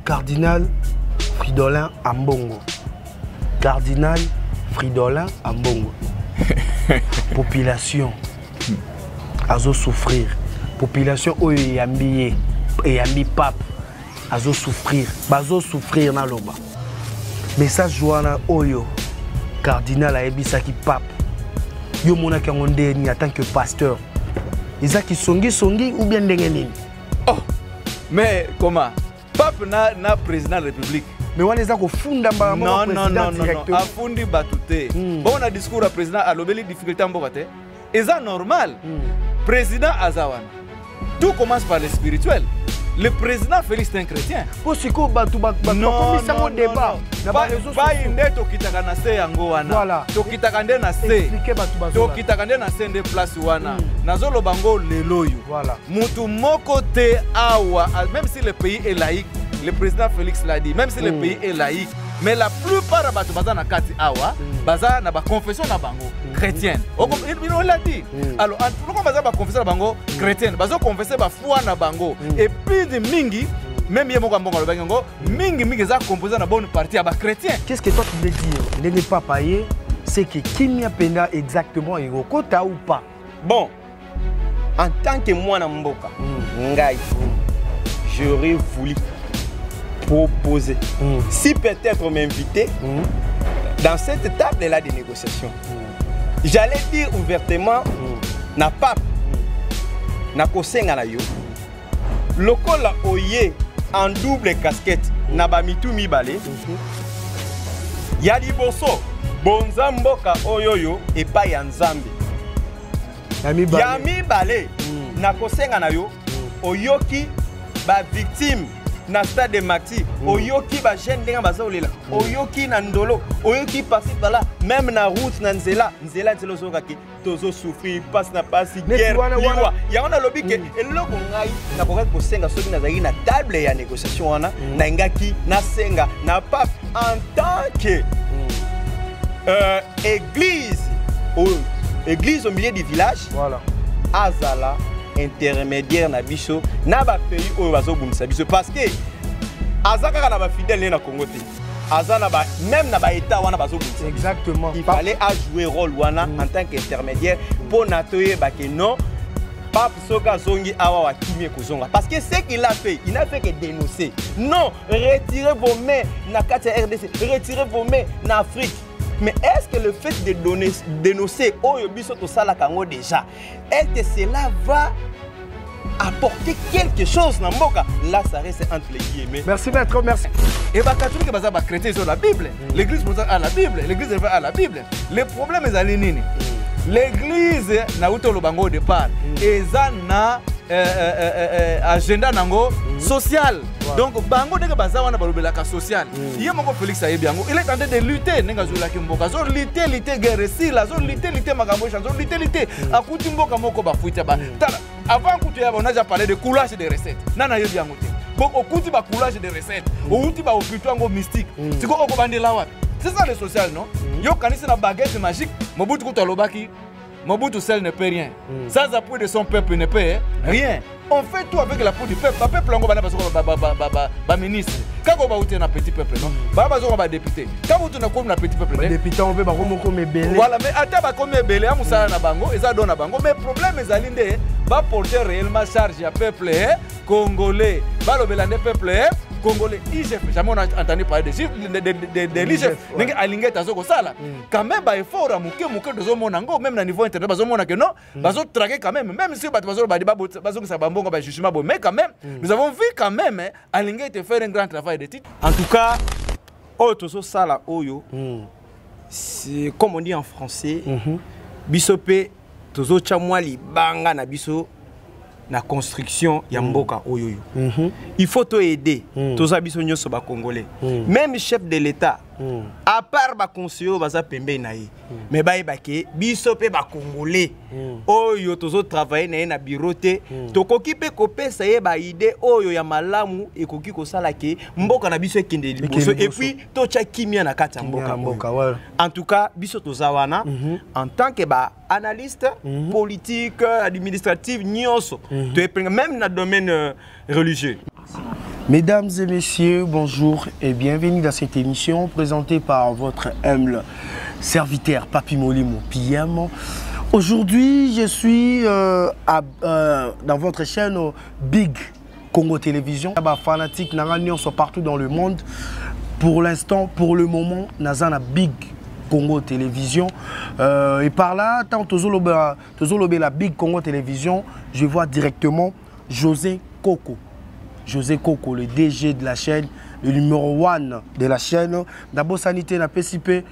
Cardinal Fridolin Ambongo. Cardinal Fridolin Ambongo. Population azo souffrir. Population oyo yambi pape azo souffrir. Bazo souffrir na loba. Message wana oyo Cardinal ayebisaki pape. Yo mona ki ngondeni en tant que pasteur. Isaki songi ou bien ndenge nini? Oh, mais comment? Pape na président de la République. Mais on les a funda ba non, afundi batute. Bon na discours à président a lobeli difficulté en bokate. Et ça normal. Président Azawan. Tout commence par le spirituel. Le président Félix est un chrétien. Non, débat. Pas inde to kitaka na se yango wana. Voilà. To kitaka nde na se. To kitaka nde na se nde place wana. Nazolo bango leloyo. Voilà. Mutu moko te awa, même si le pays est laïque, le président Félix l'a dit, même si le pays est laïque, mais la plupart de batu baza na kati awa, baza na ba confession na bango chrétienne. Il l'a dit. Alors, pourquoi baza ba confession na bango chrétienne? Bazo confesser ba foi na bango. Et puis de mingi, même yé moko mbongo lobango, mingi za composé na bonne partie à ba chrétien. Qu'est-ce que toi tu veux dire? Ne n'est pas payé, c'est que Kimia Penda exactement est au quota ou pas? Bon, en tant que moi na mboka, ngai, j'aurais voulu proposer, si peut-être on m'invitait dans cette table-là de négociation, j'allais dire ouvertement, na pape, na kosenga na yo, lokola oye en double casquette, na ba mitu mibale, ya liboso, bonza mboka oyoyo et pas ya nzambe. Ya mibale, na kosenga na yo, oyoki ba victime na stade de Maxi, oyoki ba jeune denga bazolela, oyoki na ndolo, oyoki passer par là, même na route na nzela zoka ki tozo souffrir passe na passe guerre liwa. Ya on a lobby ke eloko ngai na koka ko senga soki na zaki na table ya négociation wana na ngaki na senga na pape en tant que église au milieu du village. Voilà. Azala intermédiaire na biso na ba pays oyo bazobundisa biso parce que azaka na ba fidèle na Congo te azana ba même na ba état wana bazobundisa. Exactement. Il fallait jouer rôle wana en tant qu'intermédiaire pour natoyer ba que non pape soka zongi awa wa kimie kozonga parce que ce qu'il a fait, il n'a fait que dénoncer. Non, retirez vos mains na kati RDC, retirez vos mains na Afrique. Mais est-ce que le fait de dénoncer Oyo Biso Tosala Kango déjà, est-ce que cela va apporter quelque chose dans Mboka? Là, ça reste entre les guillemets. Merci maître, merci. Et les catholiques sont chrétiens sur la Bible. L'église a la Bible. L'église a la Bible. Le problème est à l'église. L'église n'a pas le bango au départ. Et ça n'a agenda nango social. Donc bango dès que baza wana balobela ka social. Yé moko Félix Ayebiango, il est en train de lutter nenga zola ki mboka. Zo lutter guerre si la zo lutter makambo chanzo lutter akuti mboka moko ba fuita ba. Avant que tu aies on a déjà parlé de coulage de recettes. Nana Yebiango te. Donc okuti ba coulage de recettes. Okuti ba oputo ngo mystique. Siko oko bandela wapi? C'est ça le social non? Yo kanisi na baguette magique, Mobutu Kutolobaki. Mobutu seul ne peut rien. Sans appui de son peuple ne peut rien. On fait tout avec la peau du peuple. Le peuple est ministre. Quand on va un petit peuple, non? On va député. Quand on a comme un petit peuple, député, on veut comme belé. Voilà, mais attends, comme belé, on s'en a bango, et ça donne à bango. Mais le problème est que va porter réellement charge à peuple congolais. Va le peuple congolais. IGF, jamais on a entendu parler de l'IGF. Quand même, il faut que de zomonango, même au niveau international, bazomona que non, bazo traquer quand même, même si bazo ça bambongo ba jugement bon, mais quand même, nous avons vu quand même Alinga te faire un grand travail de titre. En tout cas, Otoso Sala Oyo, c'est comme on dit en français, bisope tozo chamwali banga na biso na construction ya mboka oyo. Il faut te aider. Toza biso nyoso ba congolais. Même chef de l'état, à part ba conseiller baza pembe na ye. Mais ba ebake biso pe ba congolais. Oyo tozo travailler na bureau te. Tokoki pe kopesa ye ba idée oyo ya malamu ekoki ko sala ke mboka na biso ekende liboso et puis tocha kimia na kati ya mboka. En tout cas, biso toza wana en tant que ba analyste politique, administratif, nyonso. Même dans le domaine religieux. Mesdames et messieurs, bonjour et bienvenue dans cette émission présentée par votre humble serviteur Papi Molimo PM. Aujourd'hui, je suis dans votre chaîne Big Congo Télévision. Les fanatiques sont partout dans le monde. Pour l'instant, pour le moment, nous avons Big Congo Télévision. Et par là, tant que la Big Congo Télévision, je vois directement José Coco. José Coco, le DG de la chaîne, le numéro 1 de la chaîne. D'abord, sanité, na PCP,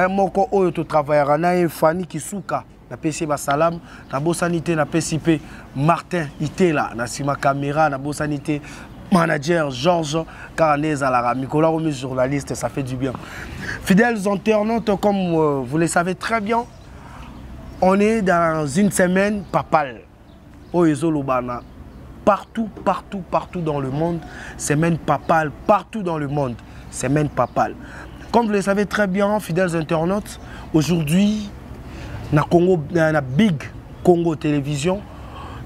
moko oyo to travaillera na Fanny Kisuka, na PCP Salam. D'abord, sanité, na PCP, Martin Itela, na Sima Caméra, d'abord, sanité, manager Georges Caranez à la Nicolas Romy, journaliste, ça fait du bien. Fidèles internautes, comme vous le savez très bien, on est dans une semaine papale. Oyezo Lobana. Partout dans le monde, semaine papale, partout dans le monde, semaine papale. Comme vous le savez très bien, fidèles internautes, aujourd'hui, dans Big Congo Télévision,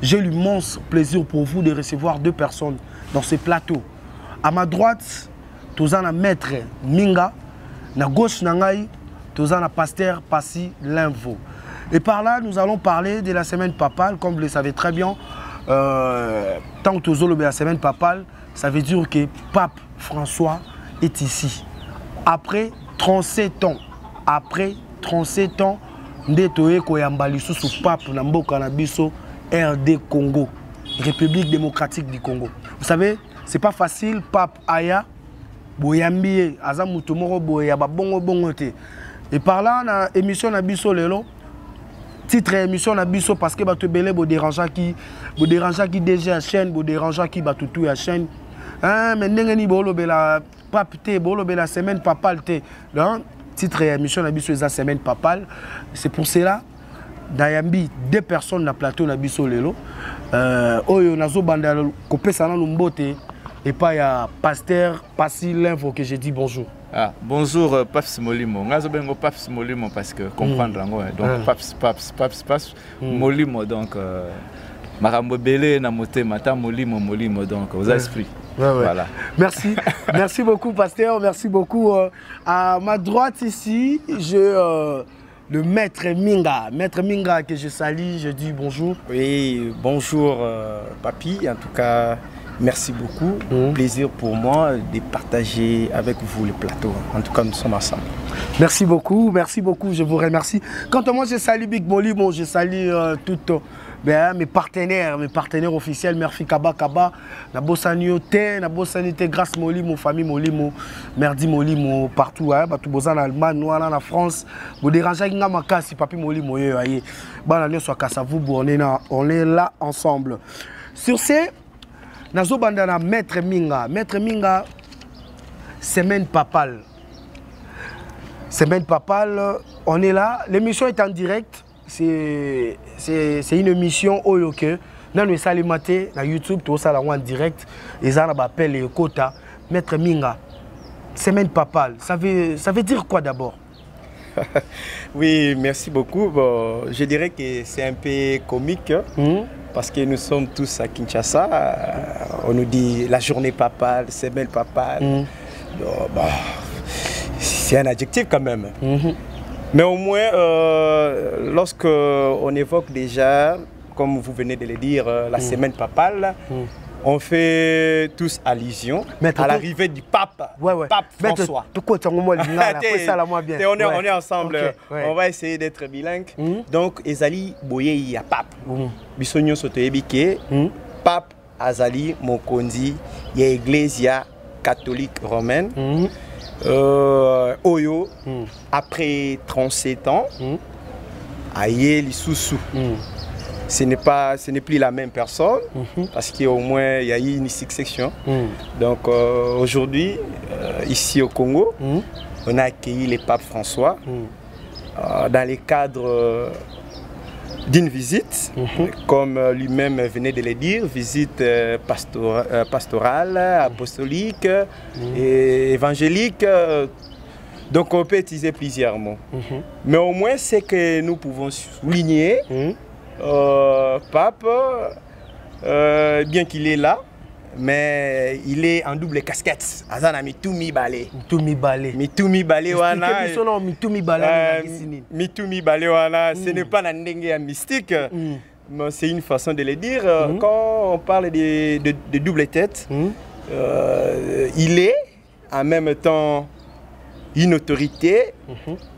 j'ai l'immense plaisir pour vous de recevoir deux personnes dans ce plateau. À ma droite, nous avons Maître Minga, à gauche, nous avons Pasteur Passy Linvo. Et par là, nous allons parler de la semaine papale, comme vous le savez très bien. Tant que nous la semaine papale, ça veut dire que Pape François est ici. Après 37 ans, Ndetoye Koyambali sous Pape Namboka Nabiso, RD Congo, République démocratique du Congo. Vous savez, c'est pas facile, Pape Aya, Boyambi, Azamutomoro Boya, Bongo Bongote. Et par là, on a émission Nabiso Lelo. Titre émission Nabiso parce que tu belé bo dérangeant qui déjà la chaîne, bo dérangeant qui ba tout la chaîne. Hein mais ndengeni bolo bela papité bolo bela semaine papale té. Titre émission Nabiso eza semaine papale. C'est pour cela Dayambi deux personnes na plateau Nabiso lelo. Oyo nazo banda kopesa na lumbote et pas ya Pasteur Passy Linvo que j'ai dit bonjour. Ah, bonjour Paps Molimo. Ngazo bengo Paps Molimo parce que comprendre donc Paps Molimo donc marambo belé na motema ta Molimo donc aux esprits. Voilà. Merci. Merci beaucoup Pasteur, merci beaucoup. À ma droite ici, j'ai le Maître Minga que je salue, je dis bonjour. Oui, bonjour Papi, en tout cas. Merci beaucoup. Plaisir pour moi de partager avec vous le plateau. En tout cas, nous sommes ensemble. Merci beaucoup, je vous remercie. Quant à moi, je salue Big Molimo, je salue tous mes partenaires officiels. Merci Kaba, Nabo Sanité, grâce Molimo, famille Molimo, Merdi Molimo, partout, tout en Allemagne, en France. Vous dérangez si Papi Molimo, on est là ensemble. Sur ces Nazo bandana Maître Minga, semaine papale, on est là, l'émission est en direct, c'est une émission Oyoke, nous sommes maté na YouTube, tout ça en direct, et ça on appelle les quotas. Maître Minga, semaine papale, ça veut dire quoi d'abord? Oui, merci beaucoup. Bon, je dirais que c'est un peu comique. Parce que nous sommes tous à Kinshasa, on nous dit la journée papale, semaine papale. C'est un adjectif quand même. Mais au moins, lorsque on évoque déjà, comme vous venez de le dire, la semaine papale, on fait tous allusion à l'arrivée du pape, pape François. On est ensemble, on va essayer d'être bilingue. Donc, Ezali Boye ya pape. Bisogno sotoyebike, pape Azali Mokonzi, ya Ecclesia catholique romaine. Oyo, après 37 ans, Aye Lisusu. Ce n'est plus la même personne, parce qu'au moins il y a eu une succession. Donc aujourd'hui, ici au Congo, on a accueilli le pape François dans le cadre d'une visite, comme lui-même venait de le dire, visite pastorale, apostolique, et évangélique. Donc on peut utiliser plusieurs mots. Mais au moins c'est que nous pouvons souligner, pape, bien qu'il est là, mais il est en double casquette. Azana mitumi balé. Mitumi balé. Mitumi balé wana. Mitumi balé. Mitumi balé wana. Ce n'est pas la ndenge mystique. C'est une façon de le dire. Quand on parle de double tête, il est en même temps une autorité.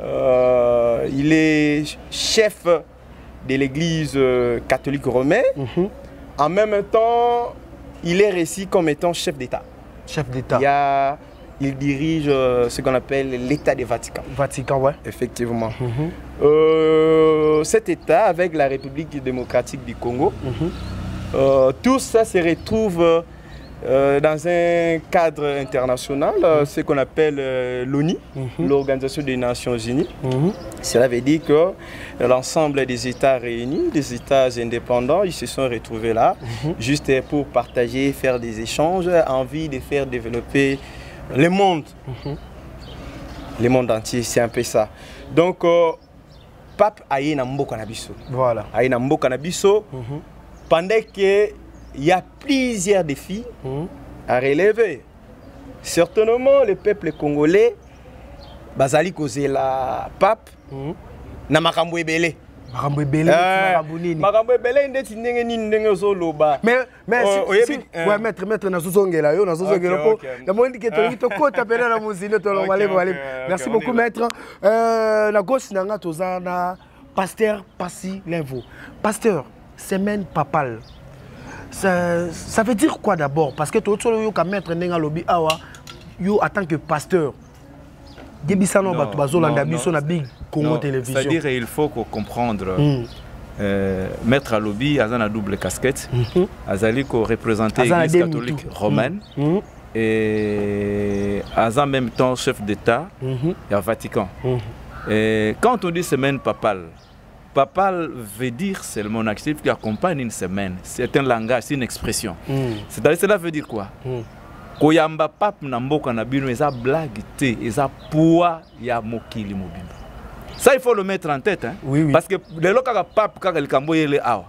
Il est chef de l'église catholique romaine. En même temps, il est récit comme étant chef d'État. Chef d'État. Il dirige ce qu'on appelle l'État du Vatican. Vatican, ouais. Effectivement. Cet État, avec la République démocratique du Congo, tout ça se retrouve dans un cadre international, ce qu'on appelle l'ONU, l'Organisation des Nations Unies. Cela veut dire que l'ensemble des États réunis, des États indépendants, ils se sont retrouvés là, juste pour partager, faire des échanges, envie de faire développer le monde. Le monde entier, c'est un peu ça. Donc, Pape Aye Nambo Kanabiso. Voilà. Aye Nambo Kanabiso, pendant que il y a plusieurs défis à relever. Certainement, le peuple congolais, Bazali Kozela Pape, na makambo ebele. Makambo ebele, makambo nini. Makambo ebele ndeti ndenge nini ndenge zoloba. Mais ouais, maître na sozongela yo na sozongela po. Na mondi ke to kota pena na muzino to lomale. Merci beaucoup maître. Na gauche na nga tozana pasteur Passy Linvo. Pasteur, semaine papale. Ça veut dire quoi d'abord? Parce que tout le monde qui maître nenga lobi awa yo en tant que pasteur. Debisano batu bazolanda biso na big Congo télévision. C'est-à-dire il faut comprendre maître Alobi azana double casquette. Azali ko représenter l'église catholique romaine et en même temps chef d'État et au Vatican. Et quand on dit semaine papale, papal veut dire seulement un actif qui accompagne une semaine. C'est un langage, c'est une expression. C'est-à-dire, cela veut dire quoi? Koyamba pape na mboka na bino eza blague te, eza poids ya mokili mobimba. Ça il faut le mettre en tête, hein? Oui. Parce que le loka pape kaka likambo yele awa.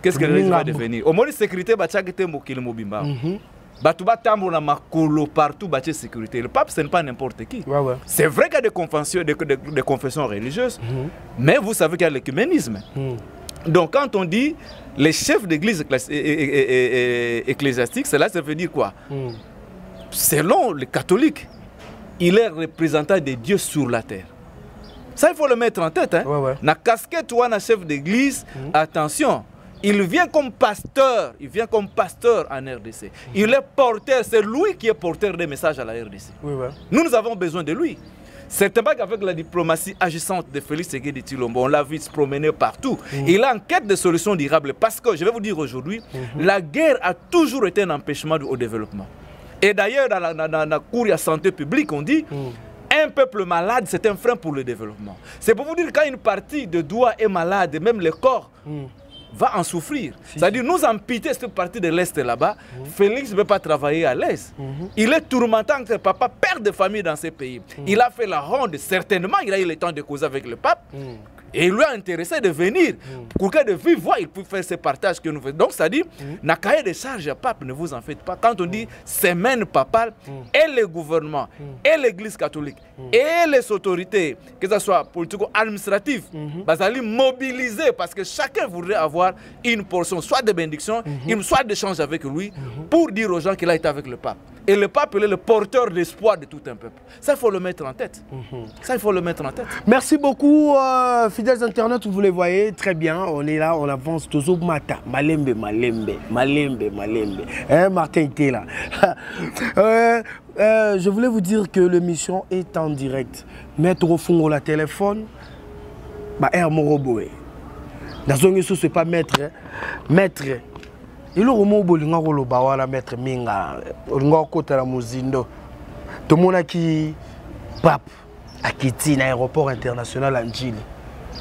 Qu'est-ce que l'église va devenir? Au moins sécurité ba tchakete mokili mobimba. Batouba tambo na makolo partout bâtir sécurité. Le pape ce n'est pas n'importe qui. C'est vrai qu'il y a des confessions religieuses, mais vous savez qu'il y a l'écuménisme. Donc quand on dit les chefs d'église ecclésiastique, cela ça veut dire quoi? Selon les catholiques, il est représentant de Dieu sur la terre. Ça il faut le mettre en tête. Hein? Na casquette ou na chef d'église, attention. Il vient comme pasteur, en RDC. Il est porteur, c'est lui qui est porteur des messages à la RDC. Nous avons besoin de lui. Certainement qu'avec la diplomatie agissante de Félix Tshisekedi Tshilombo, on l'a vu se promener partout. Il est en quête de solutions durables parce que, je vais vous dire aujourd'hui, la guerre a toujours été un empêchement au développement. Et d'ailleurs, dans la cour de santé publique, on dit un peuple malade, c'est un frein pour le développement. C'est pour vous dire que quand une partie de doigt est malade, même le corps, va en souffrir. C'est-à-dire, nous amputer cette partie de l'Est là-bas, Félix ne veut pas travailler à l'Est. Il est tourmentant que papa, père de famille dans ces pays. Il a fait la ronde, certainement, il a eu le temps de causer avec le pape. Et il lui a intéressé de venir. Pour que de vivre voix, il peut faire ce partage que nous faisons. Donc, c'est-à-dire, na cahier de charge à pape, ne vous en faites pas. Quand on dit semaine papale, et le gouvernement, et l'église catholique, et les autorités, que ce soit politico-administratives, ils mobilisés parce que chacun voudrait avoir une portion, soit de bénédiction, soit d'échange avec lui, pour dire aux gens qu'il a été avec le pape. Et le pape, il est le porteur d'espoir de tout un peuple. Ça, il faut le mettre en tête. Ça, il faut le mettre en tête. Merci beaucoup, fidèles internautes. Vous les voyez très bien. On est là, on avance. Tozo Mata. Malembe, Malembe. Malembe, Malembe. Hein, Martin était là. Je voulais vous dire que l'émission est en direct. Mettre au fond la téléphone. Air Moroboé. Dans ce ce n'est pas maître. Maître. Il y a un mot qui est maître Minga, côté la Muzindo. Tout le monde qui pape à Kiti, l'aéroport international en Chili.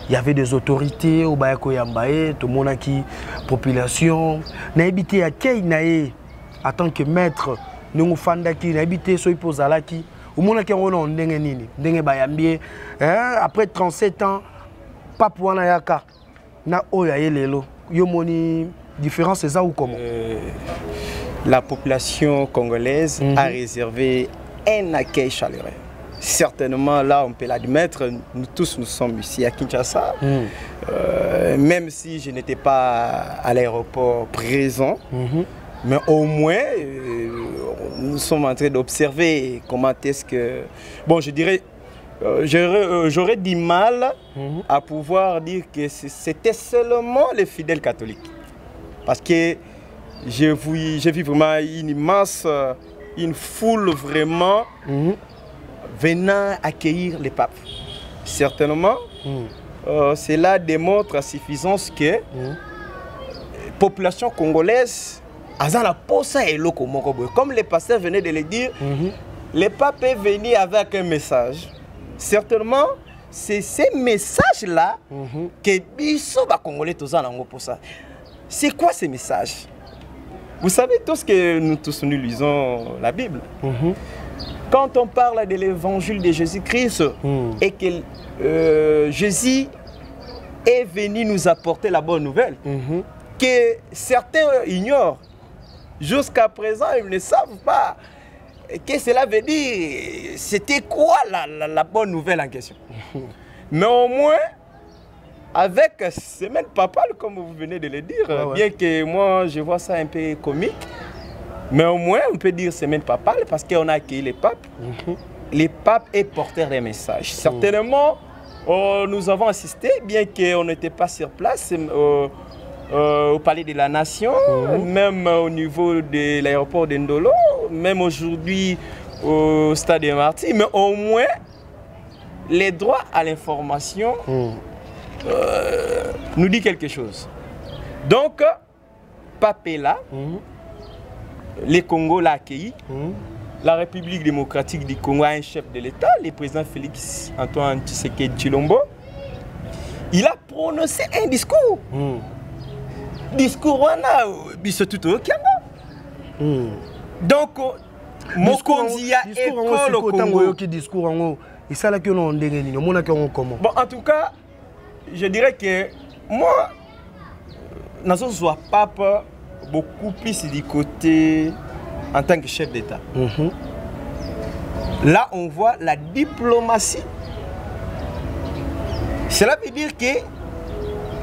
Il y avait des autorités au Bayako Yambaye, tout le monde qui population. N'a habité à Keinae en tant que maître. Nous fanda qui n'a habité sur Ipozalaki. Au monde qui on ndenge nini, ndenge bayambie. Après 37 ans, pape wana yaka na oya yelelo. Yo moni différence c'est ça ou comment? la population congolaise a réservé un accueil chaleureux. Certainement, là, on peut l'admettre, nous tous, nous sommes ici à Kinshasa. Même si je n'étais pas à l'aéroport présent, mais au moins, nous sommes en train d'observer comment est-ce que... Bon, je dirais, j'aurais du mal à pouvoir dire que c'était seulement les fidèles catholiques. Parce que j'ai vu vraiment une foule vraiment venant accueillir les papes. Certainement, cela démontre à suffisance que la population congolaise a la posa et le comme le pasteur venait de le dire, le pape est venu avec un message. Certainement, c'est ces messages-là que biso ba Congolais tous en pour ça. C'est quoi ces messages? Vous savez tous que nous lisons la Bible. Quand on parle de l'évangile de Jésus-Christ et que Jésus est venu nous apporter la bonne nouvelle, que certains ignorent, jusqu'à présent ils ne savent pas que cela veut dire, c'était quoi la bonne nouvelle en question. Mais au moins, avec semaine papale, comme vous venez de le dire, bien que moi je vois ça un peu comique, mais au moins on peut dire semaine papale parce qu'on a accueilli les papes. Les papes est porteur des messages. Certainement, nous avons assisté, bien qu'on n'était pas sur place, au palais de la Nation, même au niveau de l'aéroport de Ndolo, même aujourd'hui au stade de Marty, mais au moins les droits à l'information nous dit quelque chose. Donc, Pape est là, le Congo l'a accueilli, la République démocratique du Congo a un chef de l'État, le président Félix Antoine Tshisekedi Tshilombo. Il a prononcé un discours. Discours wana biso tuto okianga. Donc mokonzi ya école Congo qui discours en et ça là que l'on ndengeni no mona comment. Bon, en tout cas, je dirais que moi nazo soit pape beaucoup plus du côté en tant que chef d'État. Là on voit la diplomatie. Cela veut dire que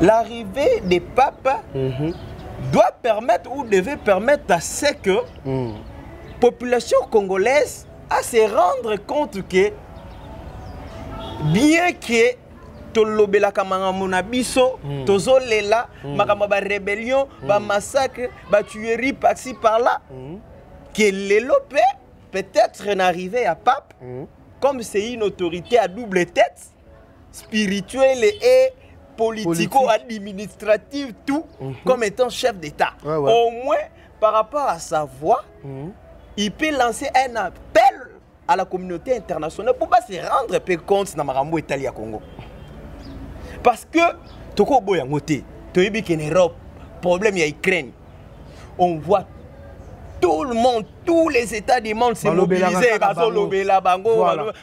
l'arrivée des papes doit permettre ou devait permettre à ce que la population congolaise à se rendre compte que bien que tolobela kamanga monabiso tozolela makamba ba rébellion ba massacre ba tuerie par-ci par-là que l'élopé peut-être n'arrivait à pape comme c'est une autorité à double tête spirituelle et politico-administrative, tout, comme étant chef d'État. Au moins, par rapport à sa voix, il peut lancer un appel à la communauté internationale pour ne pas se rendre compte dans Marambo Italie à Congo. Parce que, Toko Boyangote, Toyebi qu'en Europe, problème il y a Ukraine. On voit tout le monde, tous les États du monde se mobiliser.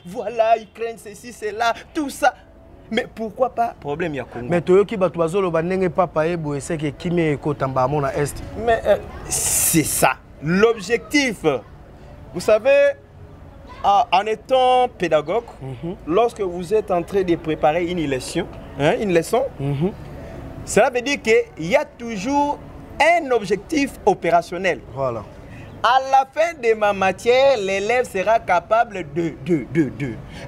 Voilà, Ukraine, ceci, cela, tout ça. Mais pourquoi pas problème ya Congo? Mais toyoki bato bazolo banenge papa ebo eseke kimé ko tamba mona est. Mais c'est ça l'objectif. Vous savez, en étant pédagogue, lorsque vous êtes en train de préparer une leçon, cela veut dire qu'il y a toujours un objectif opérationnel. Voilà. À la fin de ma matière, l'élève sera capable de.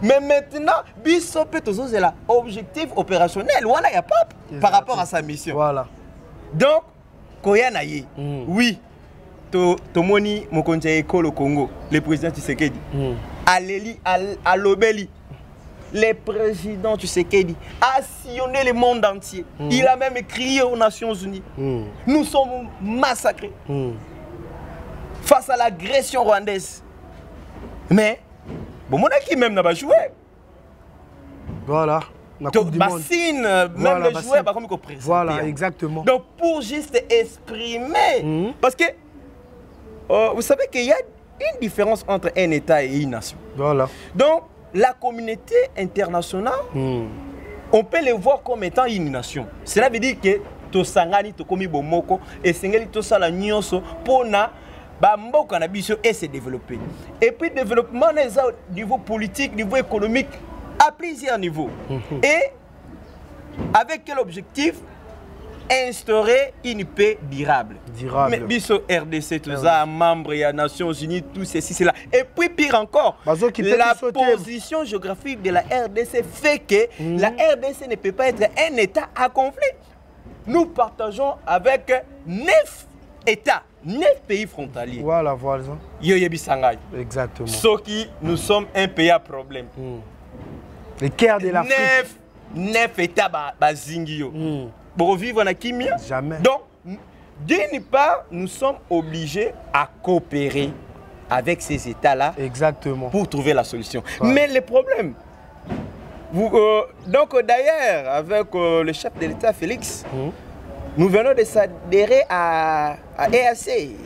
Mais maintenant, bisope toujours c'est l'objectif opérationnel. Voilà, il n'y a pas par rapport à sa mission. Voilà. Donc, Koyanaye, oui, Tomoni Mokonja école au Congo, le président Tshisekedi, à l'Obéli, le président Tshisekedi a sillonné le monde entier. Il a même crié aux Nations Unies. Nous sommes massacrés. Face à l'agression rwandaise. Mais, bon, mon qui même n'a pas joué. Voilà. Bassine, même voilà, le joueur, comme il présente. Voilà, exactement. Donc, pour juste exprimer. Parce que, vous savez qu'il y a une différence entre un État et une nation. Voilà. Donc, la communauté internationale, on peut le voir comme étant une nation. Cela veut dire que Tosangani, Tokomi Bomoko, et Sengeli Tosala Nyonso, Pona. mboka na biso et se développer. Et puis développement au niveau politique, niveau économique, à plusieurs niveaux. Et avec quel objectif? Instaurer une paix durable. Mais biso RDC, tout ça, membre des Nations Unies, tout ceci, cela. Et puis pire encore, la position géographique de la RDC fait que la RDC ne peut pas être un État à conflit. Nous partageons avec 9 États, 9 pays frontaliers. Voilà, voilà. Exactement. Sauf que nous sommes un pays à problème. Le cœur de l'Afrique. 9 États bazingio. Pour vivre en Kimia. Jamais. Donc, d'une part, nous sommes obligés à coopérer avec ces États-là. Exactement. Pour trouver la solution. Ouais. Mais le problème, donc d'ailleurs, avec le chef de l'État Félix, nous venons de s'adhérer à EAC,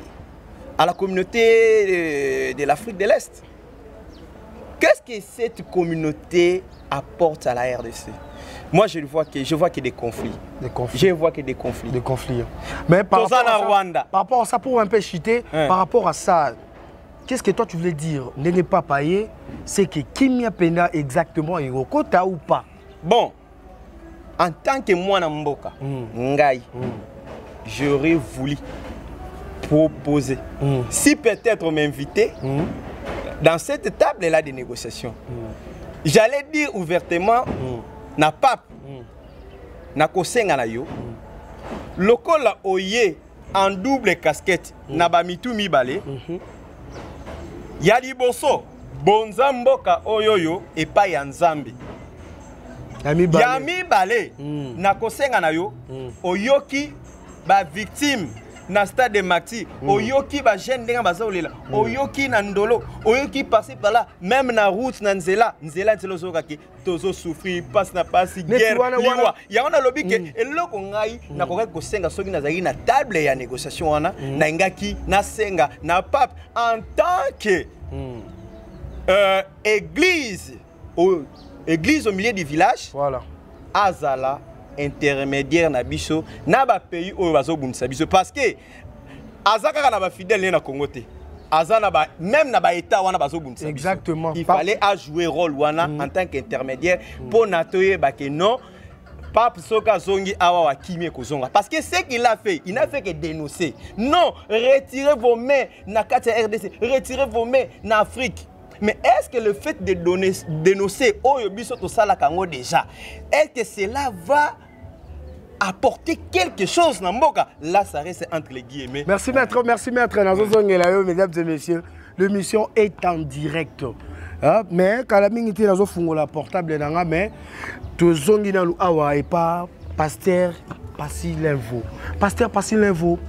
à la communauté de l'Afrique de l'Est. Qu'est-ce que cette communauté apporte à la RDC? Moi, je vois qu'il y a des conflits. Je vois qu'il y a des conflits. Des conflits. Mais par rapport à ça, pour un peu chiter, par rapport à ça, qu'est-ce que toi tu voulais dire? N'est pas payé, c'est que Kimia Penda exactement est au quota ou pas? Bon, en tant que moi Mboka, Ngai, j'aurais voulu proposer, si peut-être m'inviter dans cette table-là de négociation, j'allais dire ouvertement, na pape na kosenga na yo lokola oye en double casquette na ba mitu mibale ya liboso bonza mboka oyoyo epa ya nzambe ya mibale na kosenga na yo oyoki ba victime na stade de Mati, oyoki ba jeune denga bazolela, oyoki na ndolo, oyoki passer par là, même na route na nzela nzelo zokaki, tozo souffrir, passe na passe guerre, liwa. Ya on a lobby ke eloko ngai na koka ko senga soki na zaki na table ya négociation wana, na ngaki na senga na pape en tant que église au milieu du village. Voilà. Azala intermédiaire na biso na ba pays oyo bazobundisa biso parce que azaka na ba fidèle na Congo te azana ba même na ba état wana bazobundisa biso. Exactement. Il fallait jouer rôle wana en tant qu'intermédiaire pour natoyer ba que non Pape Soka Zongi awa wa kimie kozonga parce que ce qu'il a fait, il n'a fait que dénoncer. Non, retirez vos mains na kati RDC, retirez vos mains na Afrique. Mais est-ce que le fait de dénoncer Oyo Biso Tosala Kango déjà, est-ce que cela va apporter quelque chose dans Mboka? Là, ça reste entre les guillemets. Merci maître, merci maître. Mesdames et messieurs, l'émission est en direct. Mais quand la minute est dans la portable, mais tout zongi dans l'awa et pas pasteur passi l'info. Pasteur passi l'info.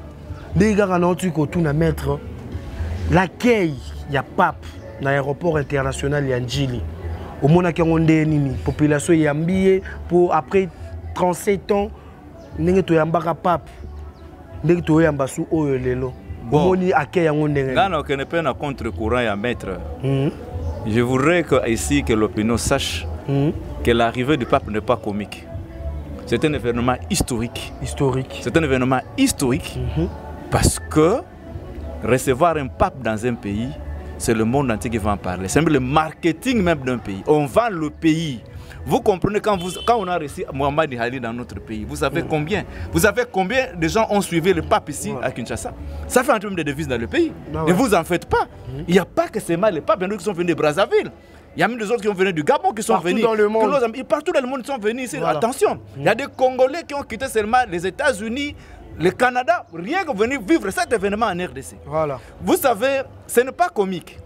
Les gars en antique autour de maître. L'accueil, il y a pape. Dans l'aéroport international de Njili. Au monde qui a une population yambié pour après 37 ans, n'engue to yambaka pape, n'engue to yambasu oyo lelo. Au monde accueil yango ndenge. Gana que ne peut na contre-courant ya maître. Je voudrais que ici que l'opinion sache que l'arrivée du pape n'est pas comique. C'est un événement historique. C'est un événement historique parce que recevoir un pape dans un pays, c'est le monde entier qui va en parler. C'est le marketing même d'un pays. On vend le pays. Vous comprenez quand on a reçu Mohamed Ali dans notre pays, vous savez combien? Vous savez combien de gens ont suivi le pape ici à Kinshasa? Ça fait un terme de devises dans le pays. Et vous en faites pas. Il n'y a pas que seulement les papes, il y en a qui sont venus de Brazzaville. Il y a même des autres qui sont venus du Gabon, qui sont venus. Dans le monde. Partout dans le monde, ils sont venus ici. Voilà. Attention, il y a des Congolais qui ont quitté seulement les États-Unis, le Canada, rien que venir vivre cet événement en RDC. Voilà. Vous savez, ce n'est pas comique.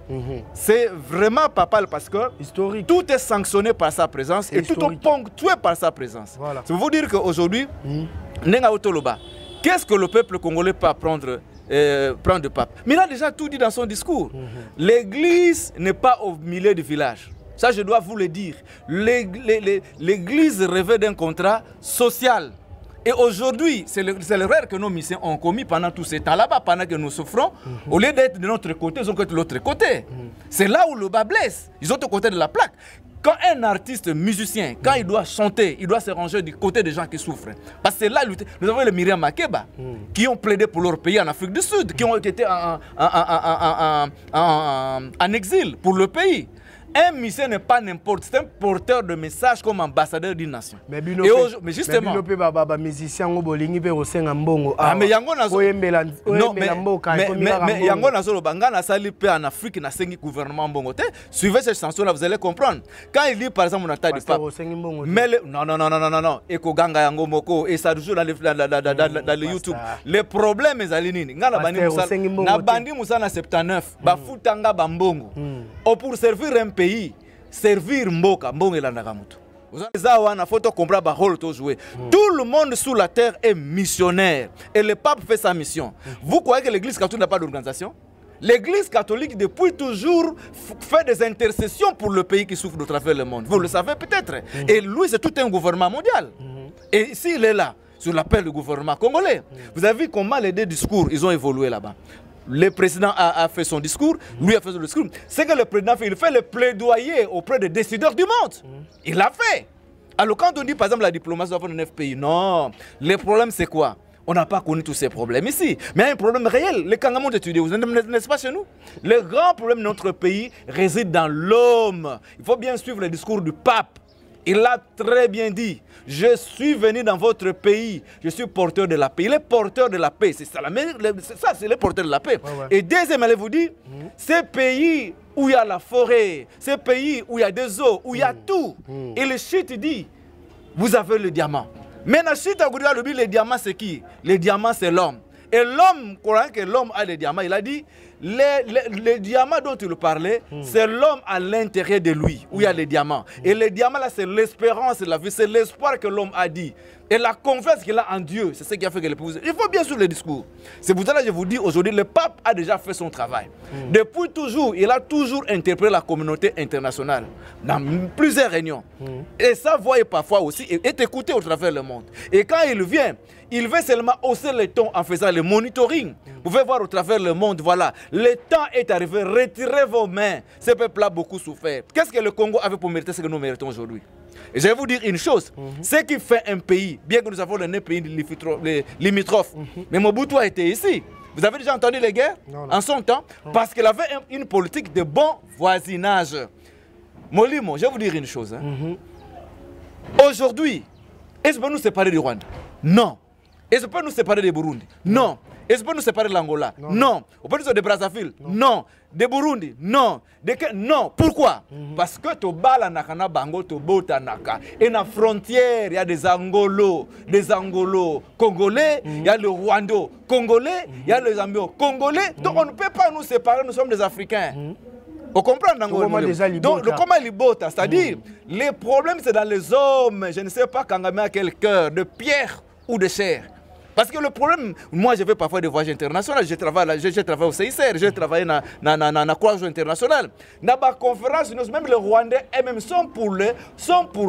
C'est vraiment papal parce que historique. Tout est sanctionné par sa présence et tout est ponctué par sa présence. Voilà. Ça veut vous dire qu'aujourd'hui, qu'est-ce que le peuple congolais peut prendre de pape? Mais il a déjà tout dit dans son discours. L'église n'est pas au milieu du village. Ça, je dois vous le dire. L'église rêvait d'un contrat social. Et aujourd'hui, c'est l'erreur que nos missions ont commis pendant tout ce temps là-bas, pendant que nous souffrons. Au lieu d'être de notre côté, ils ont été de l'autre côté. C'est là où le bas blesse. Ils ont au côté de la plaque. Quand un artiste musicien, quand il doit chanter, il doit se ranger du côté des gens qui souffrent. Parce que c'est là, nous avons les Myriam Makeba, qui ont plaidé pour leur pays en Afrique du Sud, qui ont été en exil pour le pays. Un musicien n'est pas n'importe, c'est un porteur de messages comme ambassadeur d'une nation. Mais justement, musicien mais yango nazo yango nazo lobanga na sali pe en Afrique na sengi gouvernement bongo te. Suivez cette chanson là, vous allez comprendre. Quand il dit par exemple on a du pape. Mais non. Eko ganga yango moko et ça toujours dans le YouTube. Les problèmes ezali nini? Ngana bandi musala na bandi musala 79 ba futanga bambongo. Pour servir un pays, servir mboka elandaka mutu. Faut comprendre rôle jouer. Tout le monde sous la terre est missionnaire et le pape fait sa mission. Vous croyez que l'église catholique n'a pas d'organisation? L'église catholique depuis toujours fait des intercessions pour le pays qui souffre de travers le monde. Vous le savez peut-être. Et lui c'est tout un gouvernement mondial. Et s'il est là sur l'appel du gouvernement congolais, vous avez vu comment les deux discours ils ont évolué là-bas. Le président a fait son discours, lui a fait son discours. C'est que le président fait, il fait le plaidoyer auprès des décideurs du monde. Il l'a fait. Alors quand on dit par exemple la diplomatie doit faire 9 pays, non. Le problème c'est quoi? On n'a pas connu tous ces problèmes ici. Mais il y a un problème réel. Les Kangamons étudiés, vous n'êtes pas chez nous? Le grand problème de notre pays réside dans l'homme. Il faut bien suivre le discours du pape. Il a très bien dit, je suis venu dans votre pays, je suis porteur de la paix. Il est porteur de la paix, c'est ça, c'est le porteur de la paix. Et deuxième, elle vous dit, ces pays où il y a la forêt, ces pays où il y a des eaux, où il y a tout. Et le shit dit, vous avez le diamant. Mais le shit a dit, le diamant c'est qui? Le diamant c'est l'homme. Et l'homme, croyant que l'homme a les diamants, il a dit, les diamants dont il parlait, c'est l'homme à l'intérieur de lui, où il y a les diamants. Et les diamants là, c'est l'espérance de la vie, c'est l'espoir que l'homme a dit. Et la confiance qu'il a en Dieu, c'est ce qui a fait que l'épouse. Il faut bien sûr le discours. C'est pour ça que je vous dis aujourd'hui, le pape a déjà fait son travail. Depuis toujours, il a toujours interpellé la communauté internationale dans plusieurs réunions. Et ça, voyez parfois aussi, est écouté au travers le monde. Et quand il vient, il veut seulement hausser les tons en faisant le monitoring. Vous pouvez voir au travers le monde, voilà, le temps est arrivé, retirez vos mains. Ce peuple a beaucoup souffert. Qu'est-ce que le Congo avait pour mériter ce que nous méritons aujourd'hui? Et je vais vous dire une chose, ce qui fait un pays, bien que nous avons le pays limitrophes, mais Mobutu a été ici. Vous avez déjà entendu les guerres en son temps? Parce qu'il avait une politique de bon voisinage. Molimo, je vais vous dire une chose. Aujourd'hui, est-ce qu'on peut nous séparer du Rwanda? Non. Est-ce qu'on peut nous séparer du Burundi? Non. Est-ce qu'on peut nous séparer de l'Angola? Non. On peut nous séparer de Brazzaville? Non. De Burundi? Non. Non. Pourquoi? Parce que to bala nakana bango to bota naka. Et na frontière, il y a des Angolos congolais, il y a le Rwando congolais, il y a les Zambios congolais. Donc on ne peut pas nous séparer, nous sommes des Africains. On comprend donc le comment il bota, c'est-à-dire les problèmes c'est dans les hommes. Je ne sais pas Kagame a quel cœur, de pierre ou de chair. Parce que le problème, moi je vais parfois des voyages internationaux, je travaille au CICR, j'ai travaillé dans la Croix-Rouge internationale. Dans la conférence, même les Rwandais eux-mêmes sont pour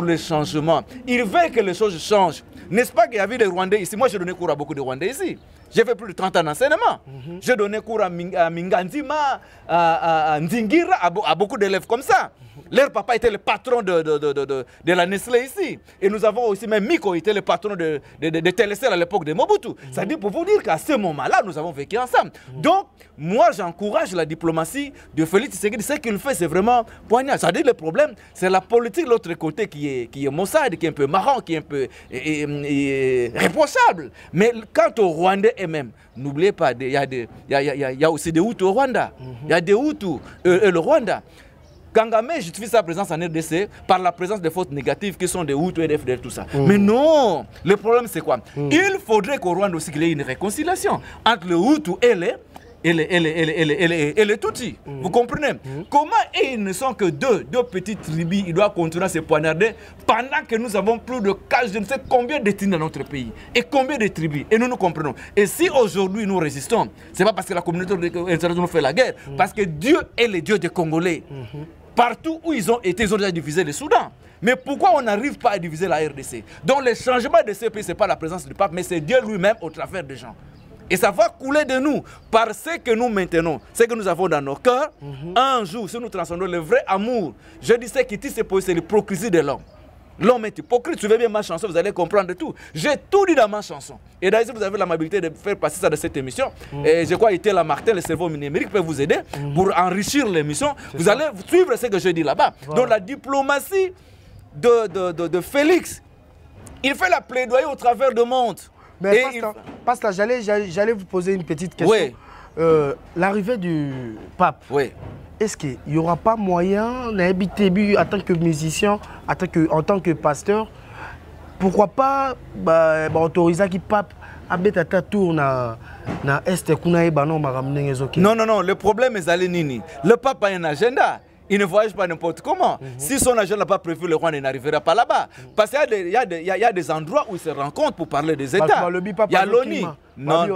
le changement. Ils veulent que les choses changent. N'est-ce pas qu'il y avait des Rwandais ici? Moi j'ai donné cours à beaucoup de Rwandais ici. J'ai fait plus de 30 ans d'enseignement. J'ai donné cours à Minganzima, à Ndingira, à beaucoup d'élèves comme ça. Leur papa était le patron de la Nestlé ici. Et nous avons aussi, même Miko était le patron de TLC à l'époque de Mobutu. Ça dit pour vous dire qu'à ce moment-là, nous avons vécu ensemble. Donc, moi, j'encourage la diplomatie de Félix Tshisekedi. Ce qu'il fait, c'est vraiment poignant. Ça dit le problème, c'est la politique de l'autre côté qui est maussade, qui est un peu marrant, qui est un peu réprochable. Mais quant aux Rwandais eux-mêmes, n'oubliez pas, il y a aussi des Hutus au Rwanda. Il y a des Hutus et le Rwanda. Kagame justifie sa présence en RDC par la présence des forces négatives qui sont des Hutus et des FDL, tout ça. Mais non, le problème c'est quoi? Il faudrait qu'au Rwanda aussi qu'il y ait une réconciliation entre le Hutu et les Tutsis. Vous comprenez? Comment ils ne sont que deux petites tribus, ils doivent continuer à se poignarder pendant que nous avons plus de cas, je ne sais combien d'ethnies dans notre pays et combien de tribus. Et nous comprenons. Et si aujourd'hui nous résistons, ce n'est pas parce que la communauté internationale nous fait la guerre, parce que Dieu est le Dieu des Congolais. Partout où ils ont été, ils ont déjà divisé le Soudan. Mais pourquoi on n'arrive pas à diviser la RDC? Donc le changement de ce pays, ce n'est pas la présence du pape, mais c'est Dieu lui-même au travers des gens. Et ça va couler de nous par ce que nous maintenons, ce que nous avons dans nos cœurs. Un jour, si nous transcendons le vrai amour, je dis ce qui tisse, c'est l'hypocrisie de l'homme. L'homme est hypocrite. Suivez bien ma chanson, vous allez comprendre tout. J'ai tout dit dans ma chanson. Et d'ailleurs, si vous avez l'amabilité de faire passer ça de cette émission, et je crois que Martin, le cerveau numérique, peut vous aider pour enrichir l'émission. Vous allez suivre ce que je dis là-bas. Voilà. Donc la diplomatie de Félix, il fait la plaidoyer au travers du monde. Mais pasteur, j'allais vous poser une petite question. Oui. L'arrivée du pape, oui. Est-ce qu'il n'y aura pas moyen d'habiter en tant que musicien, en tant que pasteur, pourquoi pas autoriser le pape à mettre ta tour na est non, le problème est Alénini. Le pape a un agenda. Il ne voyage pas n'importe comment. Si son agent n'a pas prévu, le roi n'arrivera pas là-bas. Parce qu'il y a des endroits où il se rencontre pour parler des États. Il y a l'ONU. Non. Le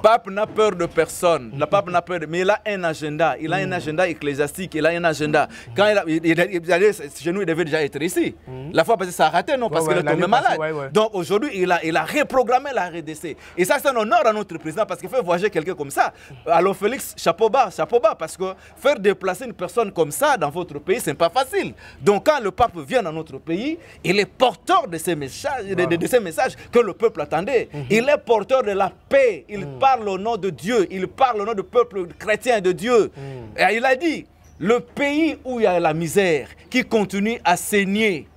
pape n'a peur de personne. Le pape n'a peur de... Mais il a un agenda. Il a un agenda ecclésiastique. Il a un agenda. Quand chez nous, il devait déjà être ici. La fois passée, ça a raté, non? Parce qu'il est tombé malade. Donc aujourd'hui, il a reprogrammé la RDC. Et ça, c'est un honneur à notre président parce qu'il fait voyager quelqu'un comme ça. Alors Félix, chapeau bas. Parce que faire déplacer une personne comme ça dans votre pays, ce n'est pas facile. Donc quand le pape vient dans notre pays, il est porteur de ces messages, de ces messages que le peuple attendait. Il est porteur de la paix. Il parle au nom de Dieu. Il parle au nom du peuple chrétien de Dieu. Et il a dit, le pays où il y a la misère, qui continue à saigner,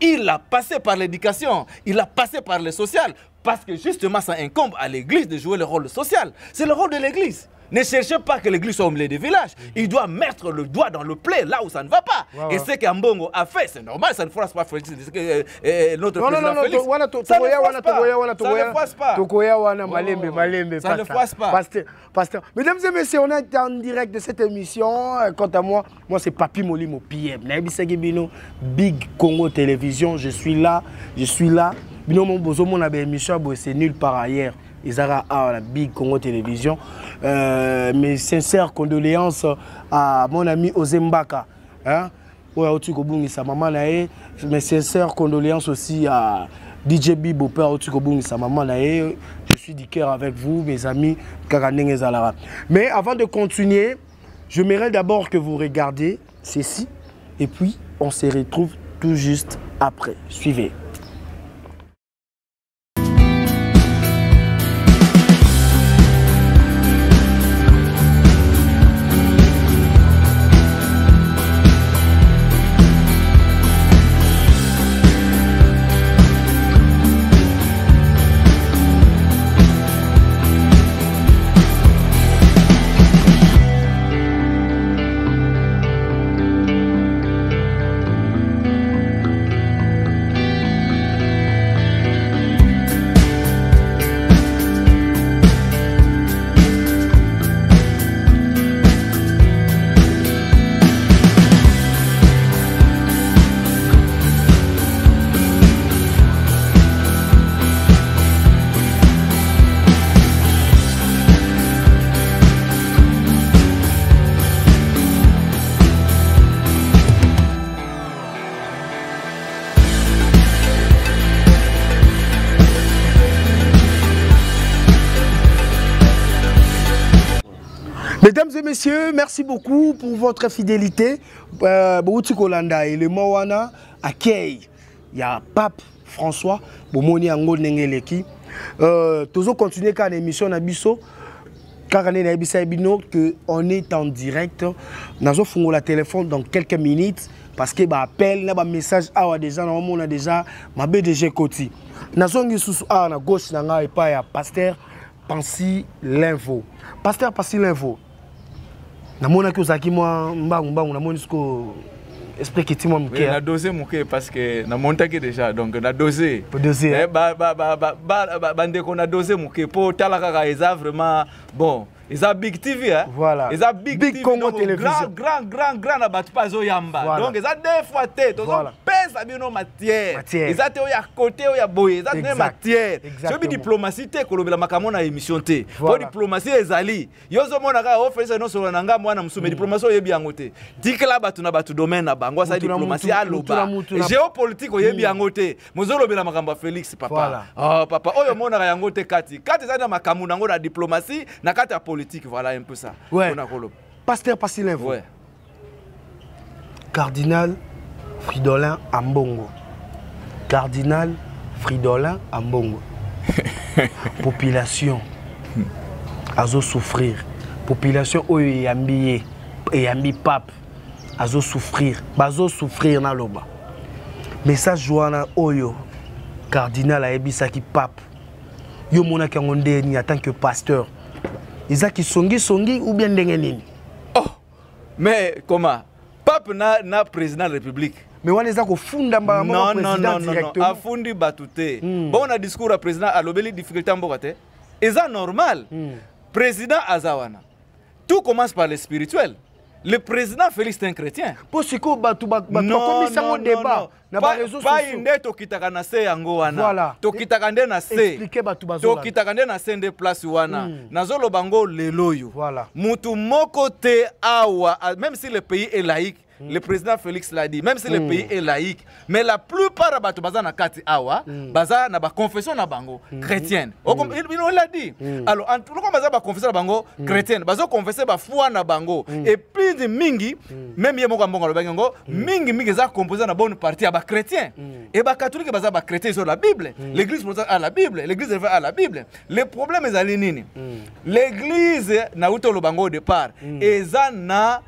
il a passé par l'éducation, il a passé par le social, parce que justement ça incombe à l'église de jouer le rôle social. C'est le rôle de l'église. Ne cherchez pas que l'église soit au milieu des villages. Il doit mettre le doigt dans le plaie là où ça ne va pas. Et ce qu'Ambongo a fait, c'est normal, ça ne force pas Félix. Notre président Félix. Ça ne force pas. Ça ne force pas. Pasteur. Mesdames et messieurs, on est en direct de cette émission. Quant à moi, c'est Papi Molimo PM. Big Congo Télévision. Je suis là. C'est nulle part ailleurs. Isara à la Big Congo Télévision. Mes sincères condoléances à mon ami Ozembaka. Mes sincères condoléances aussi à DJ Bibo, père sa maman. Je suis du cœur avec vous, mes amis. Mais avant de continuer, j'aimerais d'abord que vous regardiez ceci. Et puis, on se retrouve tout juste après. Suivez. Mesdames et messieurs, merci beaucoup pour votre fidélité. Kolanda et le Mawana accueille. Il y a Pape François, Bomoni Ango Nengeleki. Toujours continuer quand l'émission Nabiso. Car on est en direct. Nous avons la téléphone dans quelques minutes. Parce que appel, na message déjà on a déjà ma BDG Koti. Nous avons à gauche et pas à Pasteur Pansi l'info. Pasteur Pansi l'info. Namona ki ozaki mwa mbangu namoni siko expliquer moi mke. Na dosé mke parce que na montaki déjà donc na dosé. Dosé. Bande qu'on a dosé mke pour talaka eza vraiment bon. Eza Big TV, hein? Voilà. Eza Big TV, Congo donc Télévision. grand na batu pas yamba. Voilà. Donc eza deux fois té, donc Voilà. pèse bino matière. Matière. Eza té oya côté oya boye, eza deux matière. Exactement. Sobi diplomatie té kolobela makambo na émission té. Voilà. Po diplomatie ezali. Yozo mona ka office no solo nanga mwana musume diplomatie oyebi yango té. Dikela batu na batu domaine na bango sa diplomatie aloba. Géopolitique oyebi yango té. Mozolobela makambo Félix papa. Voilà. Oh papa, oyo mona ka yango té kati. Kati za na makambo nango na diplomatie na kati ya politique, voilà un peu ça. Ouais. Pasteur Passilin. Ouais. Cardinal Fridolin Ambongo. Cardinal Fridolin Ambongo. Population. Azo souffrir. Population oyo yambiye. Yambi pape. Azo souffrir. Bazo souffrir na loba. Message joana oyo. Cardinal Aebisaki pape. Yo mona kangonde ni en tant que pasteur. Isaki songi ou bien ndengenini. Oh, mais comment? Pape na président de la République. Mais on est à funda mba président directement. Non, afundi batute. Bon on a discours à président à l'obéli difficulté mbokate. Et ça normal. Président Azawana. Tout commence par le spirituel. Le président Félix est un chrétien. Pour ce que non, débat. Pas une tokitaka na se yango wana. Voilà. Tokitaka nde na se. Expliquer batu bazola. Tokitaka nde na se nde place wana. Nazolo bango leloyo. Voilà. Mutu moko te awa, même si le pays est laïque. Le président Félix l'a dit, même si le pays est laïque, mais la plupart de batu baza na kati awa, baza na ba confession na bango chrétienne. Il l'a dit. Alors, en tout cas, baza ba confession na bango chrétienne, baza confesser ba foi na bango. Et puis de mingi, même yemo kambonga lo bango, mingi za composé na bonne partie à ba chrétien. Et ba catholique baza ba chrétien sur la Bible. L'église protestante a la Bible, l'église évangélique a la Bible. Le problème est ali nini? L'église na uto lo bango au départ, eza na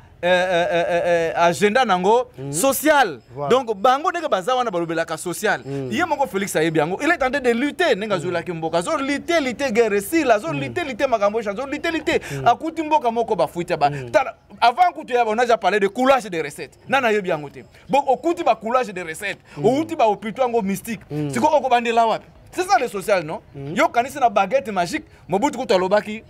agenda nango social. Voilà. Donc bango nega bazawa na balobelaka social. Yé moko Félix ayebi yango. Il est en train de lutter nenga zola kimboka. Zo lutter guerre si la zo lutter makambo chanzo lutter. Akuti mboka moko ba fuita ba. Avant que tu on a déjà parlé de coulage de recettes. Nana yebi yango te. Bon okuti ba coulage de recettes. Okuti ba opito ngo mystique. Siko oko bandela wapi. C'est ça le social non? Yo kanisi na baguette magique, Mobutu kutalobaki.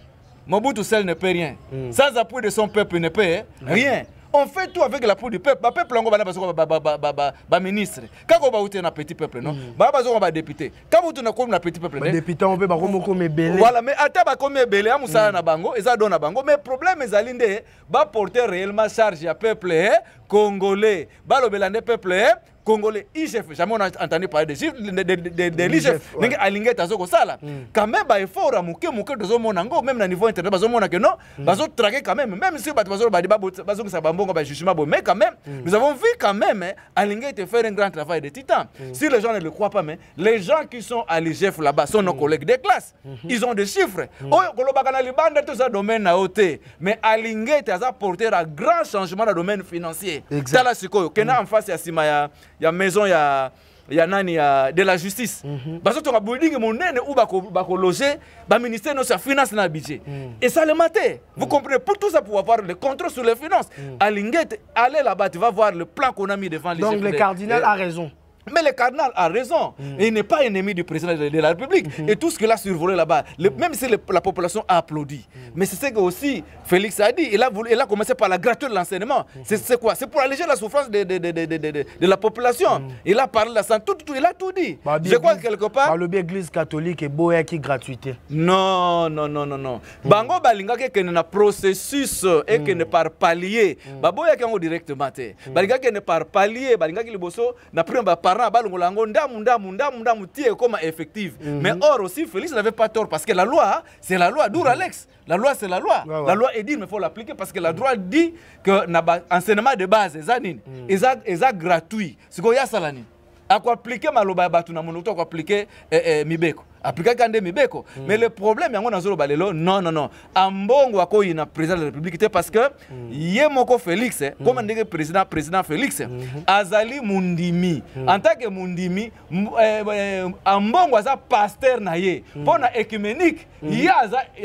Mobutu seul ne peut rien. Sans appui de son peuple ne peut rien. On fait tout avec l'appui du peuple. Le peuple est ministre. Quand on a un petit peuple, non? On a un député. Quand on a un petit peuple, député, on peut pas comme belé. Voilà, mais attends, comme belé, on a un bango, et ça donne un bango. Mais le problème est que va porter réellement charge à peuple congolais. Ba le belande peuple congolais, IGF, jamais on a entendu parler de l'IGF. Alingue tazoko sala. Quand même, il faut ramouke de zo monango, même au niveau international, bazo monake non, bazo traquer quand même. Même si bazo bazo sa bambongo ba jugement bon, mais quand même, nous avons vu quand même Alingue te faire un grand travail de titan. Si les gens ne le croient pas, mais les gens qui sont à l'IGF là-bas sont nos collègues de classe. Ils ont des chiffres. Oh, kolobaka libanda tout ça domaine na oté, mais Alingue te a porté un grand changement dans le domaine financier. Tala sikoyo, kena en face ya sima ya maison ya nani ya de la justice. Baso to building monene ou bako loger ba ministère de finance na budget. Et ça le matin. Vous comprenez, pour tout ça pour avoir le contrôle sur les finances. Alinguet, allez là-bas, tu vas voir le plan qu'on a mis devant les gens. Donc le cardinal a raison. Mais le cardinal a raison. Il n'est pas ennemi du président de la République. Et tout ce qu'il a survolé là-bas, même si la population a applaudi. Mais c'est ce que aussi Félix a dit. Il a commencé par la gratuité de l'enseignement. C'est quoi? C'est pour alléger la souffrance de la population. Il a parlé de la santé, il a tout dit. Je crois que quelque part... L'église catholique est beau et qui gratuité. Non. Bango balinga ke na processus et que ne par palier. Baboya ki directement. Balinga ke ne par palier, balinga ki liboso na prime comme effective. Mais or aussi, Félix n'avait pas tort parce que la loi, c'est la loi. D'où Alex, la loi c'est la loi. La loi est dit, mais il faut l'appliquer parce que la loi dit que l'enseignement de base est gratuit. C'est quoi ça là? À quoi appliquer maloba batu na monoto quoi appliquer mibeko. Appliquer kande mibeko. Mais le problème yango nazolo balelo non. Ambongo ako ina président de la République parce que yemoko Félix comme on dit président Félix azali mundimi. En tant que mundimi ambongo aza pasteur na ye pona écuménique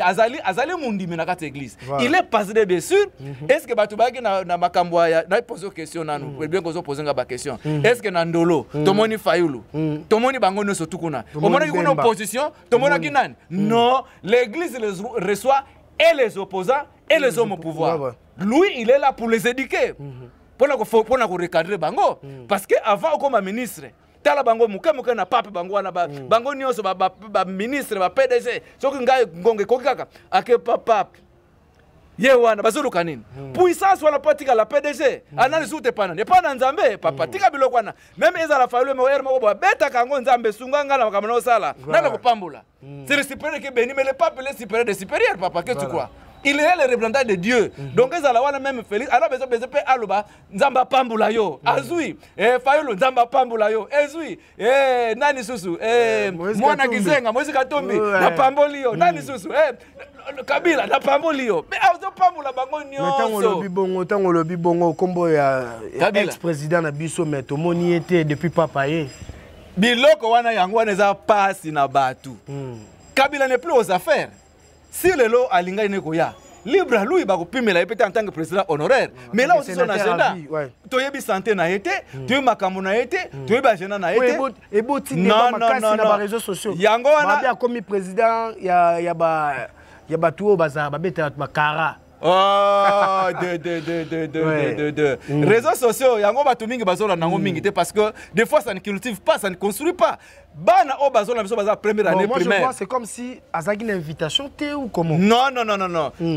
azali mundimi na kati église. Il est pasteur bien sûr. Est-ce que batu baki na makambo ya na poser question nanu bien qu'on poser ba question. Est-ce que na ndolo tomoni fayulu tomoni bango nyonso tukuna omona kuna opposition tomona kinani non l'église reçoit et les opposants et les hommes au pouvoir. Lui, il est là pour les éduquer. Pour recadrer bango. Parce qu'avant, comme ministre, tala bango muke na pape bango wana bango nyonso ba ministre ba PDG soki ngai ngonge kokaka ake pape ye wana bazoluka nini puissance wana patika la PDG anani sute pana ne pana nzambe papa tika biloko wana même ezala faulu me er moko beta kango nzambe sunga ngala makamano sala nana kopambula c'est le supérieur qui bénit mais le pape le supérieur des supérieurs papa que tu crois. Il est le représentant de Dieu. Donc, ils allaient même Félix. Alors, ils ont besoin de Aluba, Nzamba Pambula yo. Azui. Fayolo, Nzamba Pambula yo. Ezui. Nani Susu. Mwana Gizenga, Moïse Katombi. Na Pamboli yo. Nani Susu. Kabila, na Pamboli yo. Mais ils ont Pambula bango nyonso. Tant on le bibongo, combo ya ex-président na biso, mais tout le monde y était depuis papa ye. Biloko wana yango wana pasi na batu. Kabila n'est plus aux affaires. Si le lot a l'ingé negoya, libre lui va couper la en tant que président honoraire. Mais là aussi son agenda. Tu es santé na été, tu es makambo na été, tu es agenda na été. Et boti non non réseaux sociaux. Yango wana bien comme président ya ba tuo baza ba beta ba kara. Oh, réseaux sociaux, yango batu mingi bazola nango mingi parce que des fois ça ne cultive pas, ça ne construit pas. Bana o bazola biso baza première année moi primaire. Je vois c'est comme si azaki une invitation té ou comment. Non.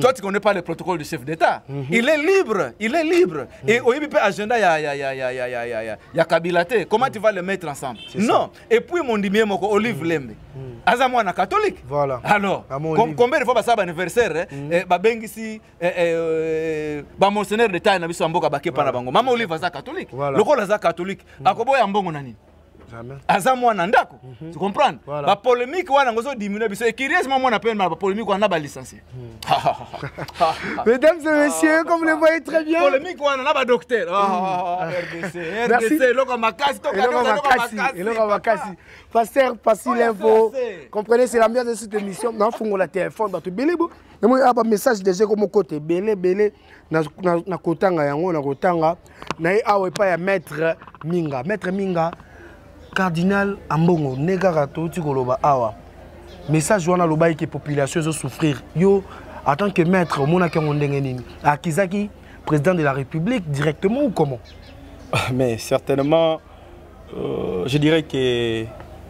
Toi tu connais pas le protocole du chef d'État. Il est libre, Et au IBP agenda ya Kabila té. Comment tu vas le mettre ensemble? Non. Et puis mon dimier moko Olive Lembe. Azamwa na catholique. Voilà. Alors, combien de fois ça anniversaire ba bengisi ba monseigneur d'État na biso mboka baké pa na bango. Mama Olive aza catholique. Lokola aza catholique. Akoboya mbongo nani? Azamwa na ndako. Tu comprends? Ba polémique wana ngozo diminuer biso et curieusement moi na peine ba polémique wana ba licencié. Mesdames et messieurs, comme vous le voyez très bien. Polémique wana na ba docteur. RDC loko makasi to makasi. Pasteur Passi l'info. Comprenez, c'est l'ambiance de cette émission. Non, faut la téléphone ba to belebo. Mais moi a message déjà comme côté belé na kotanga yango na kotanga na awe pa ya maître Minga. Cardinal Ambongo, Negarato, Tikoloba Awa. Message wana loba que population zo souffrir. Yo, en tant que maître, mona Kangondengeni, Akizaki, président de la République, directement ou comment? Mais certainement, je dirais que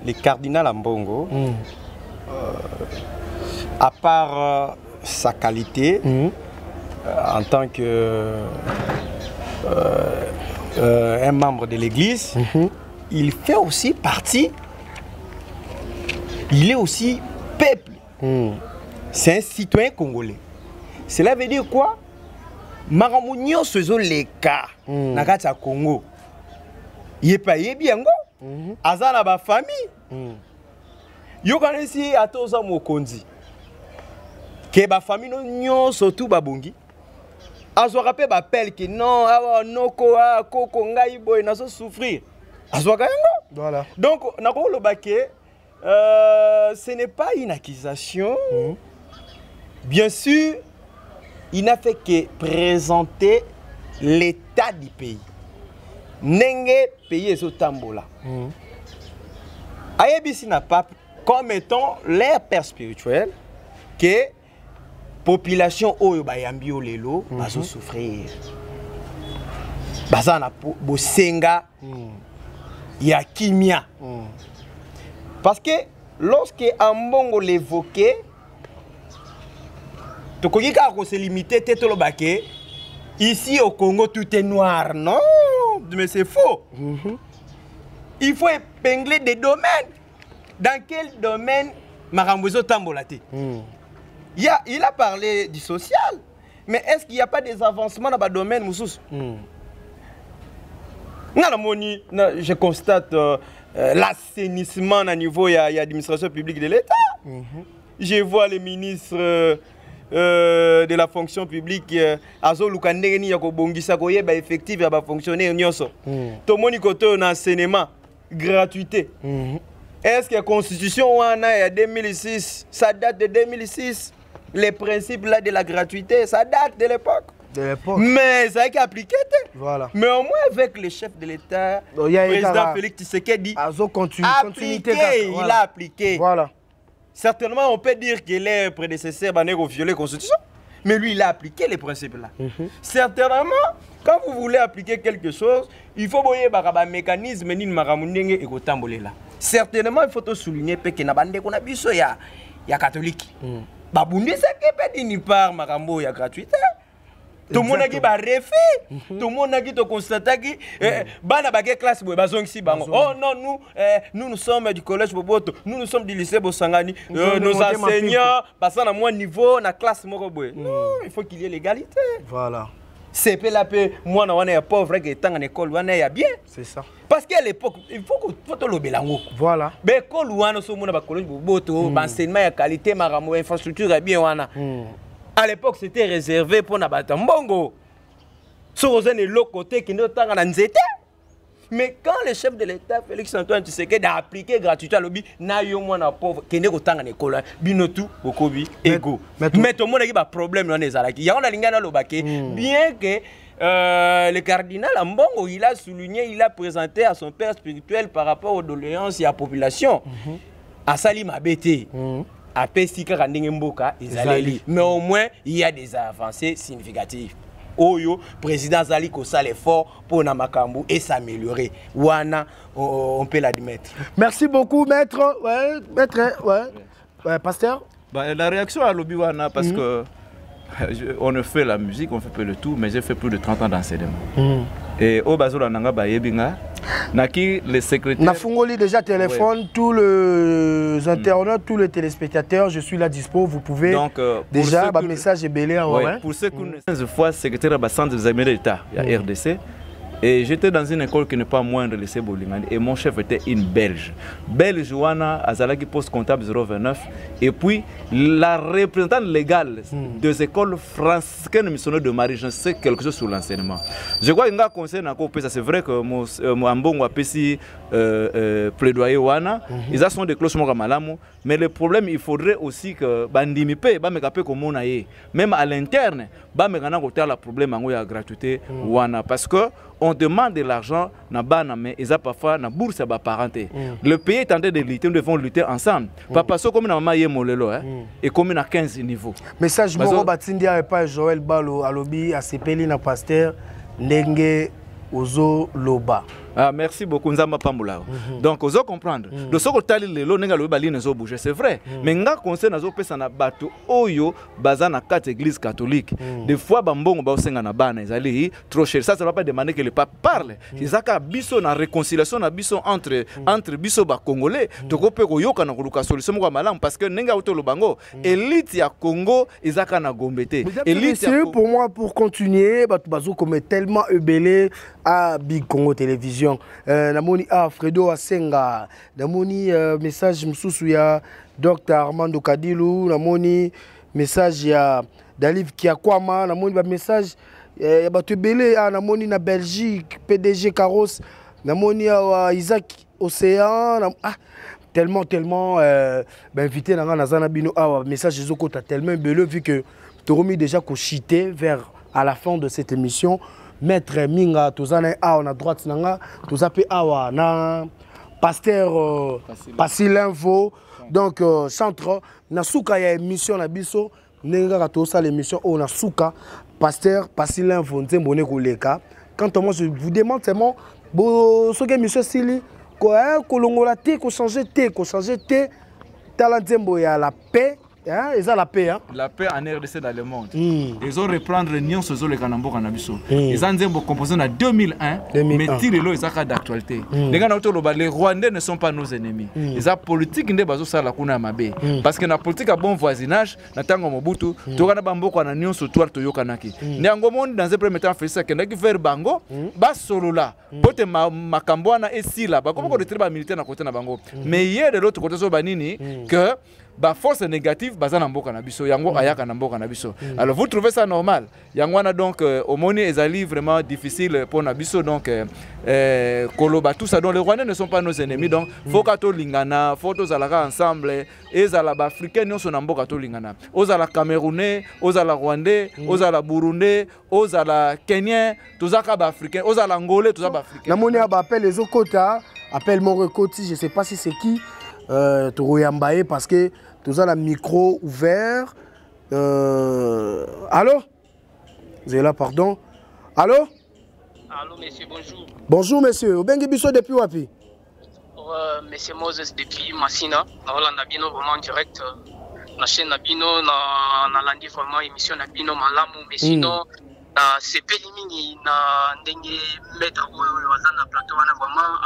le cardinal Ambongo, à part sa qualité, en tant que un membre de l'Église, il fait aussi partie, il est aussi peuple. C'est un citoyen congolais. Cela veut dire quoi? Maramounio se les cas na kati Congo. Il est payé bien go. Azana ba famille. Yo kanesi atoza mokonzi. Que ba famille no nyo surtout babongi. Azo rappel ba appel que non noko koko ngai boy na so souffrir. Voilà. Donc, ce n'est pas une accusation. Bien sûr, il n'a fait que présenter l'état du pays. Nenge pays est au tambola. Ayebisi n'a pas comme étant leur père spirituel que population oyo bayambi olelo bazo souffrir. Bazana bosenga. Il y a Kimia. Parce que lorsque Ambongo l'évoquait, tu connais qu'on se limité ici au Congo tout est noir. Non, mais c'est faux. Il faut épingler des domaines. Dans quel domaine Marambozo Tambolate? Il a parlé du social, mais est-ce qu'il n'y a pas des avancements dans le domaine Moussous? Je constate l'assainissement au niveau de l'administration publique de l'État. Je vois les ministres de la fonction publique Azo Lukandeni Yakobongisa Koye effectif ya fonctionnaire nyonso. Tout le monde côté un enseignement gratuité. Est-ce que la constitution wana 2006 ça date de 2006? Les principes là de la gratuité ça date de l'époque. Mais ça a été appliqué. Voilà. Mais au moins avec le chef de l'État, le président Félix Tshisekedi, il a a appliqué. Voilà. certainement on peut dire que les prédécesseurs ont violé la Constitution, mais lui il a appliqué les principes là. Certainement, quand vous voulez appliquer quelque chose, il faut voir un mécanisme ni et certainement il faut te souligner que na bande qu'on a biso ya catholique. Babundi ça que peut dire par marambo ya gratuité. Tout le monde a dit refait, tout le monde a dit constaté que bana bagé classe boy bazong si bango. Oh non nous sommes du collège Boboto, nous sommes du lycée Bosangani, nos enseignants passant à moins niveau na classe moko boy. Non, il faut qu'il y ait l'égalité. Voilà. C'est peu la peu moi on est pauvre qui est en école on est bien. C'est ça. Parce qu'à l'époque il faut te le belango. Voilà. Mais école ou on so mona ba collège Boboto, enseignement ya qualité maramo infrastructure est bien wana. À l'époque, c'était réservé pour Nabata Mbongo. Sur l'autre côté qui n'est pas en Nzete. Mais quand le chef de l'État, Félix Antoine Tshisekedi, a appliqué gratuité à l'objet, n'a eu moins de pauvre qui n'est pas en école. Binotu, Bokobi, Ego. Mais tout le monde a un problème dans les Alaki. Il y a un lingana lobake. Bien que le cardinal Mbongo, il a souligné, il a présenté à son père spirituel par rapport aux doléances et à la population. À Salim Abete. Mais au moins, il y a des avancées significatives. Oyo, président Zali Kosa l'effort pour Namakambu et s'améliorer. Wana, on peut l'admettre. Merci beaucoup, maître. Pasteur. La réaction à l'Obi-Wana, parce que on ne fait la musique, on fait peu le tout, mais j'ai fait plus de 30 ans d'enseignement. Et au Bazola Nanga Bayebinga, Naki, les secrétaires. Nafungoli déjà téléphone, tous les internautes, tous les téléspectateurs, je suis là dispo, vous pouvez. Donc, déjà, le message est belé. Pour ceux qui nous fois secrétaire du centre des examens d'État, il y a RDC. Et j'étais dans une école qui n'est pas moindre, le lycée Bolingani, et mon chef était une Belge. Belge, Joana, Azalaki, poste comptable 029. Et puis, la représentante légale des écoles françaises de Marie, je sais quelque chose sur l'enseignement. Je crois qu'il y a un conseil, c'est vrai que mon Ambongo a plaidoyer Wana, ils ont des clauses malamu, mais le problème, il faudrait aussi que Bandimipe, même à l'interne, le problème de la gratuité Wana, parce que on demande de l'argent, mais ils ont parfois une bourse à parenté. Le pays est en train de lutter, nous devons lutter ensemble. Papa, c'est comme un maillot molelo, et comme à 15 niveaux. Message Moro Batindia et pas Joël Balo, à lobby, à Sepeli, na pasteur, Nenge, Ozo Loba. Ah, merci beaucoup, Nzamba Pamboula. Donc, vous comprendre. De ce que tu le nenga le bali ne bouger, c'est vrai. Mais nga conseil nazo pesa na bato oyo baza na 4 églises catholiques. Des fois bambongo ba osenga na bana ezali trop cher. Ça ne va pas demander que le pape parle. Izaka biso na réconciliation na biso entre biso ba congolais. Toko pe ko yoka na koluka solution mo malamu parce que nenga auto lo bango élite ya Congo izaka na gombete. Élite pour moi pour continuer bato bazo comme tellement ebelé à Big Congo Télévision. Namoni Fredo Asenga, namoni message msusu ya Dr Armando Kadilou, namoni message ya Daliv Kiakwama, namoni ba message ya bato belé, namoni na Belgique PDG Carros, namoni Isaac Océan, tellement invité na Nazana Bino message ezokota tellement belé vu que tu remis déjà ko chité vers à la fin de cette émission. Maître Minga, Tozana on a droite nanga, Tozape Awa na pasteur Passil Info. Donc centre Nasuka ya émission na biso, nenga tosa l'émission on a Suka pasteur Passil Info nzembone koleka. Quand moi je vous demande seulement bo soke émission sili ko kolongola te ko changer te talent nzembo ya la paix. Ils ont la paix. La paix en RDC dans le monde. Ils ont reprendre l'Union sur le Kanambo Kanabiso. Ils ont composé en 2001, mais tirez ils ont d'actualité. Les Rwandais ne sont pas nos ennemis. Ils ont politique de bazo sala kuna mabe. Parce que la politique a bon voisinage, na tango mobutu, tokana bambo kwa na Union sur toi to yokanaki. Nyango monde dans un premier temps fait ça que ndaki faire bango, ba solo là. Pote makambwana esila, ba comme ko retriba militaire na côté na bango. Mais hier de l'autre côté so banini que ba force négative baza na mboka na biso yango ayaka na mboka na biso. Alors vous trouvez ça normal? Yango na donc au moni ezali vraiment difficile pour na biso donc koloba tout ça donc les Rwandais ne sont pas nos ennemis donc faut ka to lingana, faut to zalaka ensemble ezala ba africain nyonso na mboka to lingana. Ozala camerounais, ozala rwandais, ozala burundais, ozala kenyan, tozaka ba africain, ozala angolais, tozaka ba africain. Na moni ba appelle les okota, appelle mon recoti, je sais pas si c'est qui Toroyambaye parce que Tous à micro ouvert. Allô? Vous êtes là, pardon. Allô? Allô, monsieur, bonjour. Bonjour, monsieur. Vous avez biso depuis Wapi? Monsieur Moses depuis Massina. On a bien vraiment en direct. La chaîne Nabino, on a lundi vraiment émission Nabino Malamu, mais sinon, c'est pas limité. Na ndenge mettre na plateau, on a vraiment,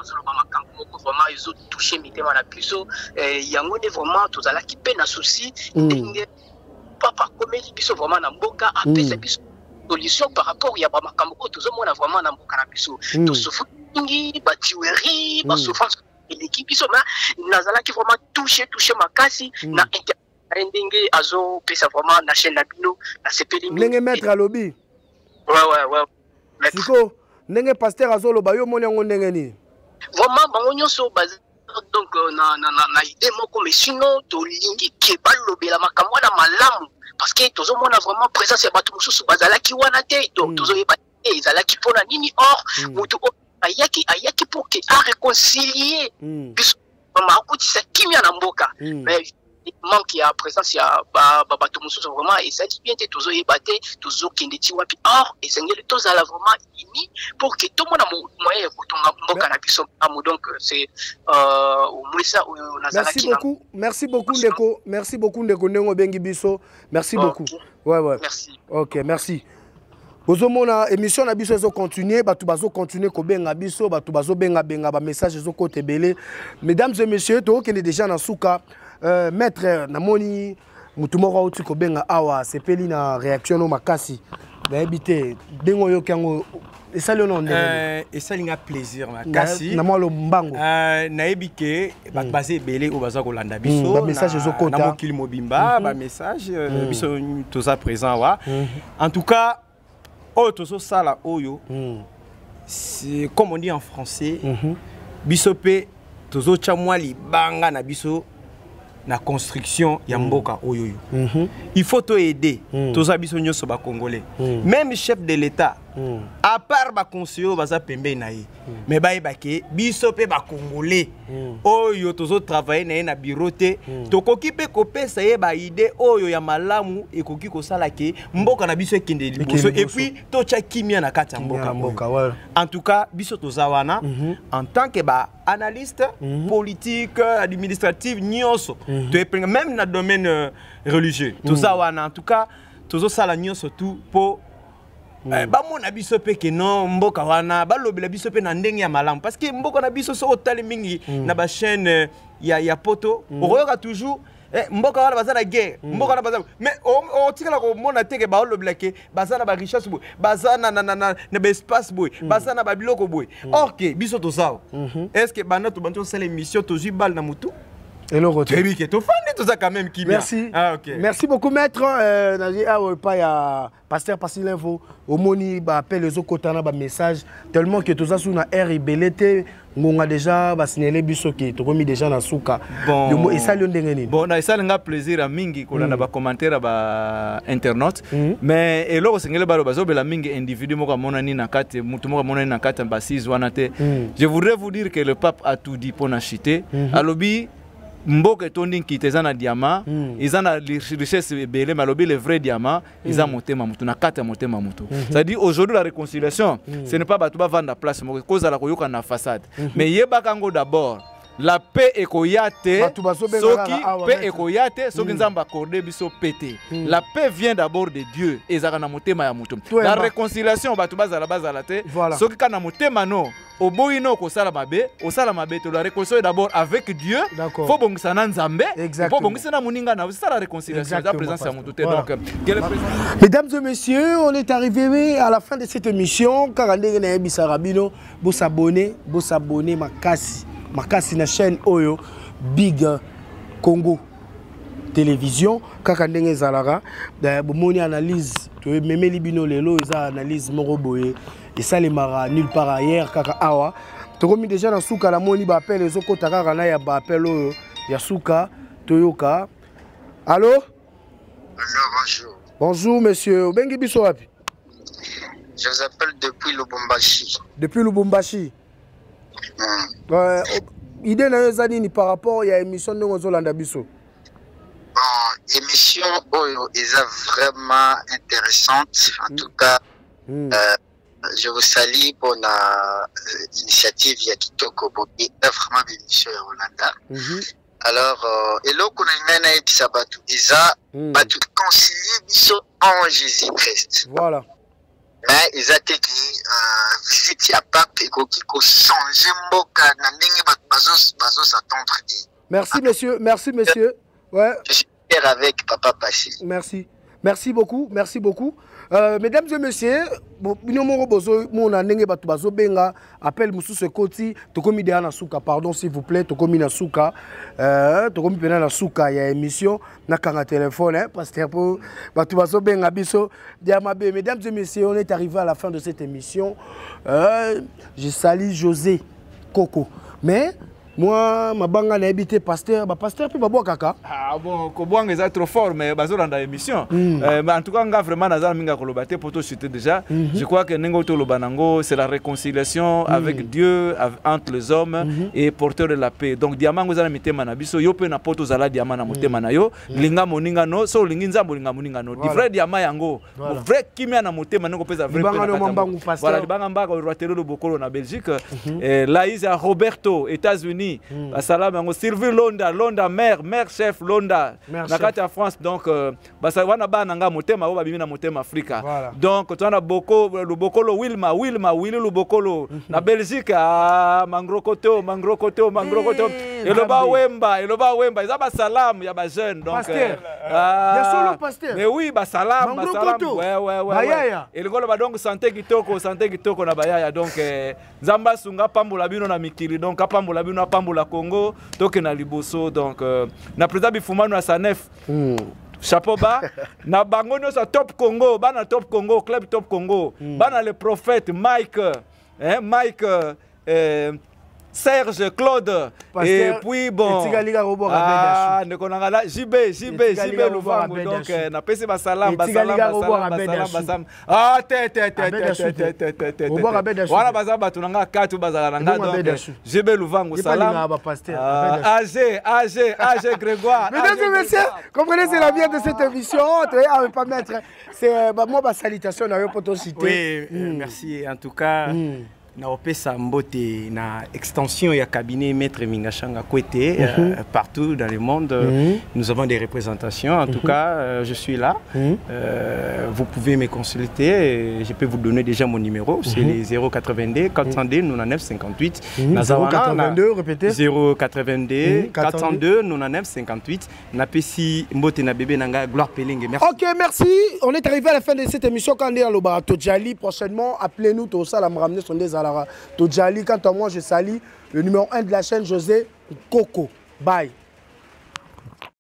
vraiment, ils ont touché mes thèmes à la puceau. Il y a vraiment, tout à l'heure qui peine à souci. Papa, comme il dit, vraiment, na mboka, après, c'est solution par rapport à Bamakambo, tout le monde a vraiment un canabiso. Tout souffre, batuerie, souffrance, l'équipe, Nazala qui vraiment touché ma casse, na interending, azo, pesa vraiment, na chaîne Nabino, na CPD. N'enge maître à lobby. Ouais. Siko, n'enge pasteur azo lobayo, mon yango n'enge ni. Vraiment, bangonyo so basé. Donc, na idée, mais sinon, to lingi qui est lobby la makambo na malamu. Parce que tout le monde a vraiment présent sur bateau sous bazala qui wana te donc tout le monde est là qui pona nini or mutu ayaki pour que a réconcilier bis ma kuti sa kimia na mboka mais il manque ya présence ya bateau sous vraiment et ça dit bien tout le monde est tout le monde qui wapi or et sengeli tous à la vraiment ini pour que tout le monde a moyen kutonga mboka na biso donc c'est au moins ça merci beaucoup Ndeko, merci beaucoup Ndeko Nengo Bengi Biso, merci beaucoup. Ouais. Merci. OK, merci. Bozomona émission na biso zo continuer, batu bazo continuer ko benga biso, batu bazo benga ba message zo côté belé. Mesdames et messieurs, to kende déjà na suka maître namoni mutu moko uti ko benga awa sepeli na réaction no makasi. Ba habité dengo yo kango et ça le nom et ça il a plaisir makasi. Na molo mbango. Na ebike ba basé belé o baza ko landa biso. Ba message zo kota. Na mokili mobimba, ba message biso to ça présent wa. En tout cas Otoso sala oyo, c'est comme on dit en français, bisope tozo chamwali banga na biso na construction ya mboka oyo. Il faut to aider toza biso nyoso ba congolais. Même chef de l'état, à part ba conseiller baza pembe na ye, mais ba ebake bisope ba congolais. Oyo tozo travailler na bureau te, tokoki pe kopesa ye ba idée oyo ya malamu ekoki ko sala ke mboka na biso ekende liboso et puis to cha kimia na kati ya mboka. En tout cas, biso toza wana en tant que ba analyste politique, administratif nyonso, même dans le domaine religieux. Toza wana en tout cas, tozo sala nyonso tout pour ba mona biso pe ke non mboka wana ba lobela biso pe na ndenge ya malamu parce que mboka na biso so otali mingi na ba chaîne ya poto oyoka toujours mboka wana baza na guerre mboka wana baza mais o tikala ko mona teke ba lobela ke baza na ba richesse boy baza na ba espace boy baza na ba biloko boy or que biso to sao est-ce que bana to banto sala émission to jibal na mutu. Et le retour. Quand même qui merci. Ah, okay. Merci beaucoup maître. Pas ya pasteur passer l'info. Au moni ba appel les autres côté na ba message tellement que tout ça sous na air ibelete ngonga déjà ba signaler biso ki to komi déjà na suka. Bon. Et ça ndengeni. Bon na ça nga plaisir à mingi ko na ba commentaire ba internaute mais et loko singele ba zo bela mingi individu moko mona ni na kate mutu moko mona ni na kate ba 6 wana te. Je voudrais vous dire que le pape a tout dit pour na chiter. Alobi mboka tondi kiteza na diamant ils ont richesse belé malobi le vrai diamant ils ont monté mamutu na kata monté mamutu ça dit aujourd'hui la réconciliation ce n'est pas batu ba vendre place moko cause la koyoka na façade mais yebakango d'abord la paix ekoyate soki paix ekoyate soki nzamba accordé biso pété la paix vient d'abord de Dieu ezaka na motema ya mutu la réconciliation batu bazala te soki kana motema no oboyino ko sala mabe o sala mabe to la réconciliation d'abord avec Dieu faut bongisa na nzambe faut bongisa na muninga na ça la réconciliation la présence ya mutu te donc mesdames et messieurs on est arrivé à la fin de cette émission car ndenge na yebisa rabino bo s'abonner makasi na chaîne oyo Big Congo télévision kaka ndenge zalaka bomoni analyse to memeli bino lelo eza analyse moko boye et ça les mara nulle part ailleurs kaka awa to komi déjà na suka la moni ba appel les okota kaka na ya ba appel oyo ya suka toyoka. Allô? Bonjour. Bonjour monsieur, bengi biso wapi? Je vous appelle depuis Lubumbashi. Depuis Lubumbashi. Idée na yozani ni par rapport à l'émission de Ngozolanda Biso. émission Oyo est vraiment intéressante. En tout cas, je vous salue pour l'initiative Yakitoko Bobi. Vraiment une émission à Hollanda. Alors, et là, qu'on a une année qui s'abattu, ils ont concilié biso en Jésus-Christ. Voilà. Mais ils ont été visite à pape et qui changer mboka na ndenge bazo s'attendre. Merci monsieur, merci monsieur. Ouais. Je suis fier avec Papa Passy. Merci. Merci beaucoup, merci beaucoup. Mesdames et messieurs, appel Moussou Koti, Tokomi de Anasuka, pardon s'il vous plaît, Tokomi Nasuka, Tokomi Pena Nasuka, il y a émission, Nakanga téléphone, parce que pour Batubaso Benga Biso, Diamabe. Mesdames et messieurs, on est arrivé à la fin de cette émission. Je salue José Coco. Mais moi, ma banga n'a habité pasteur, pasteur puis babo kaka. Ah bon, Kobwang est trop fort, mais bazo dans l'émission. Mais en tout cas, on a vraiment nazar minga kolobate pour tout citer déjà. Je crois que nengo to lobanango, c'est la réconciliation avec Dieu, entre les hommes et porteur de la paix. Donc diamant vous allez mettre manabiso, yo pe na poto zala diamant na motema na yo, linga moninga no, so linginza moninga moninga no. Di vrai diamant yango, vrai kimia na motema nengo pesa vrai. Voilà, di banga mbaka roatelo le bokolo na Belgique. Là il y a Roberto, États-Unis. Salam yango Sylvie Londa, Londa mère chef Londa. Nakati à France donc basa wana ba nanga motema o babimi na motema Afrika. Donc tu as boko le bokolo Willy le bokolo na Belgique mangrokoto. Et le ba wemba ils ba salam ya ba jeune donc ya solo pasteur. Mais oui ba salam. Ouais. Et le golo ba donc santé kitoko na bayaya donc Zamba sunga pambola bino na mikili donc pambola bino pambola Congo toke na liboso donc na président bifumano à Sanef chapeau bas na bango sa top Congo bana top Congo club top Congo bana le prophète Mike Serge Claude et puis bon ne konanga la JB Louvango donc na pesi ba salam voilà bazaba tunanga katu bazala nanga donc JB Louvango salam AG Grégoire. Mesdames et messieurs, comprenez c'est la vie de cette émission, on pas mettre c'est moi ma salutation na yo poto cité. Oui, merci en tout cas. Na opesa mbote na extension ya cabinet Maître Mingashanga Kwete partout dans le monde. Nous avons des représentations. En tout cas, je suis là. Vous pouvez me consulter. Je peux vous donner déjà mon numéro. C'est les 082 402 99 58. 082, répétez. 082 402 99 58. Napesi mbote na bébé nanga Gloire Pelingue. Merci. Ok, merci. On est arrivé à la fin de cette émission. Quand on est à l'Obarato Djali, prochainement, appelez-nous. Tout ça, la me ramener son des Djali. Quant à moi, je salue le numéro 1 de la chaîne, José Coco. Bye.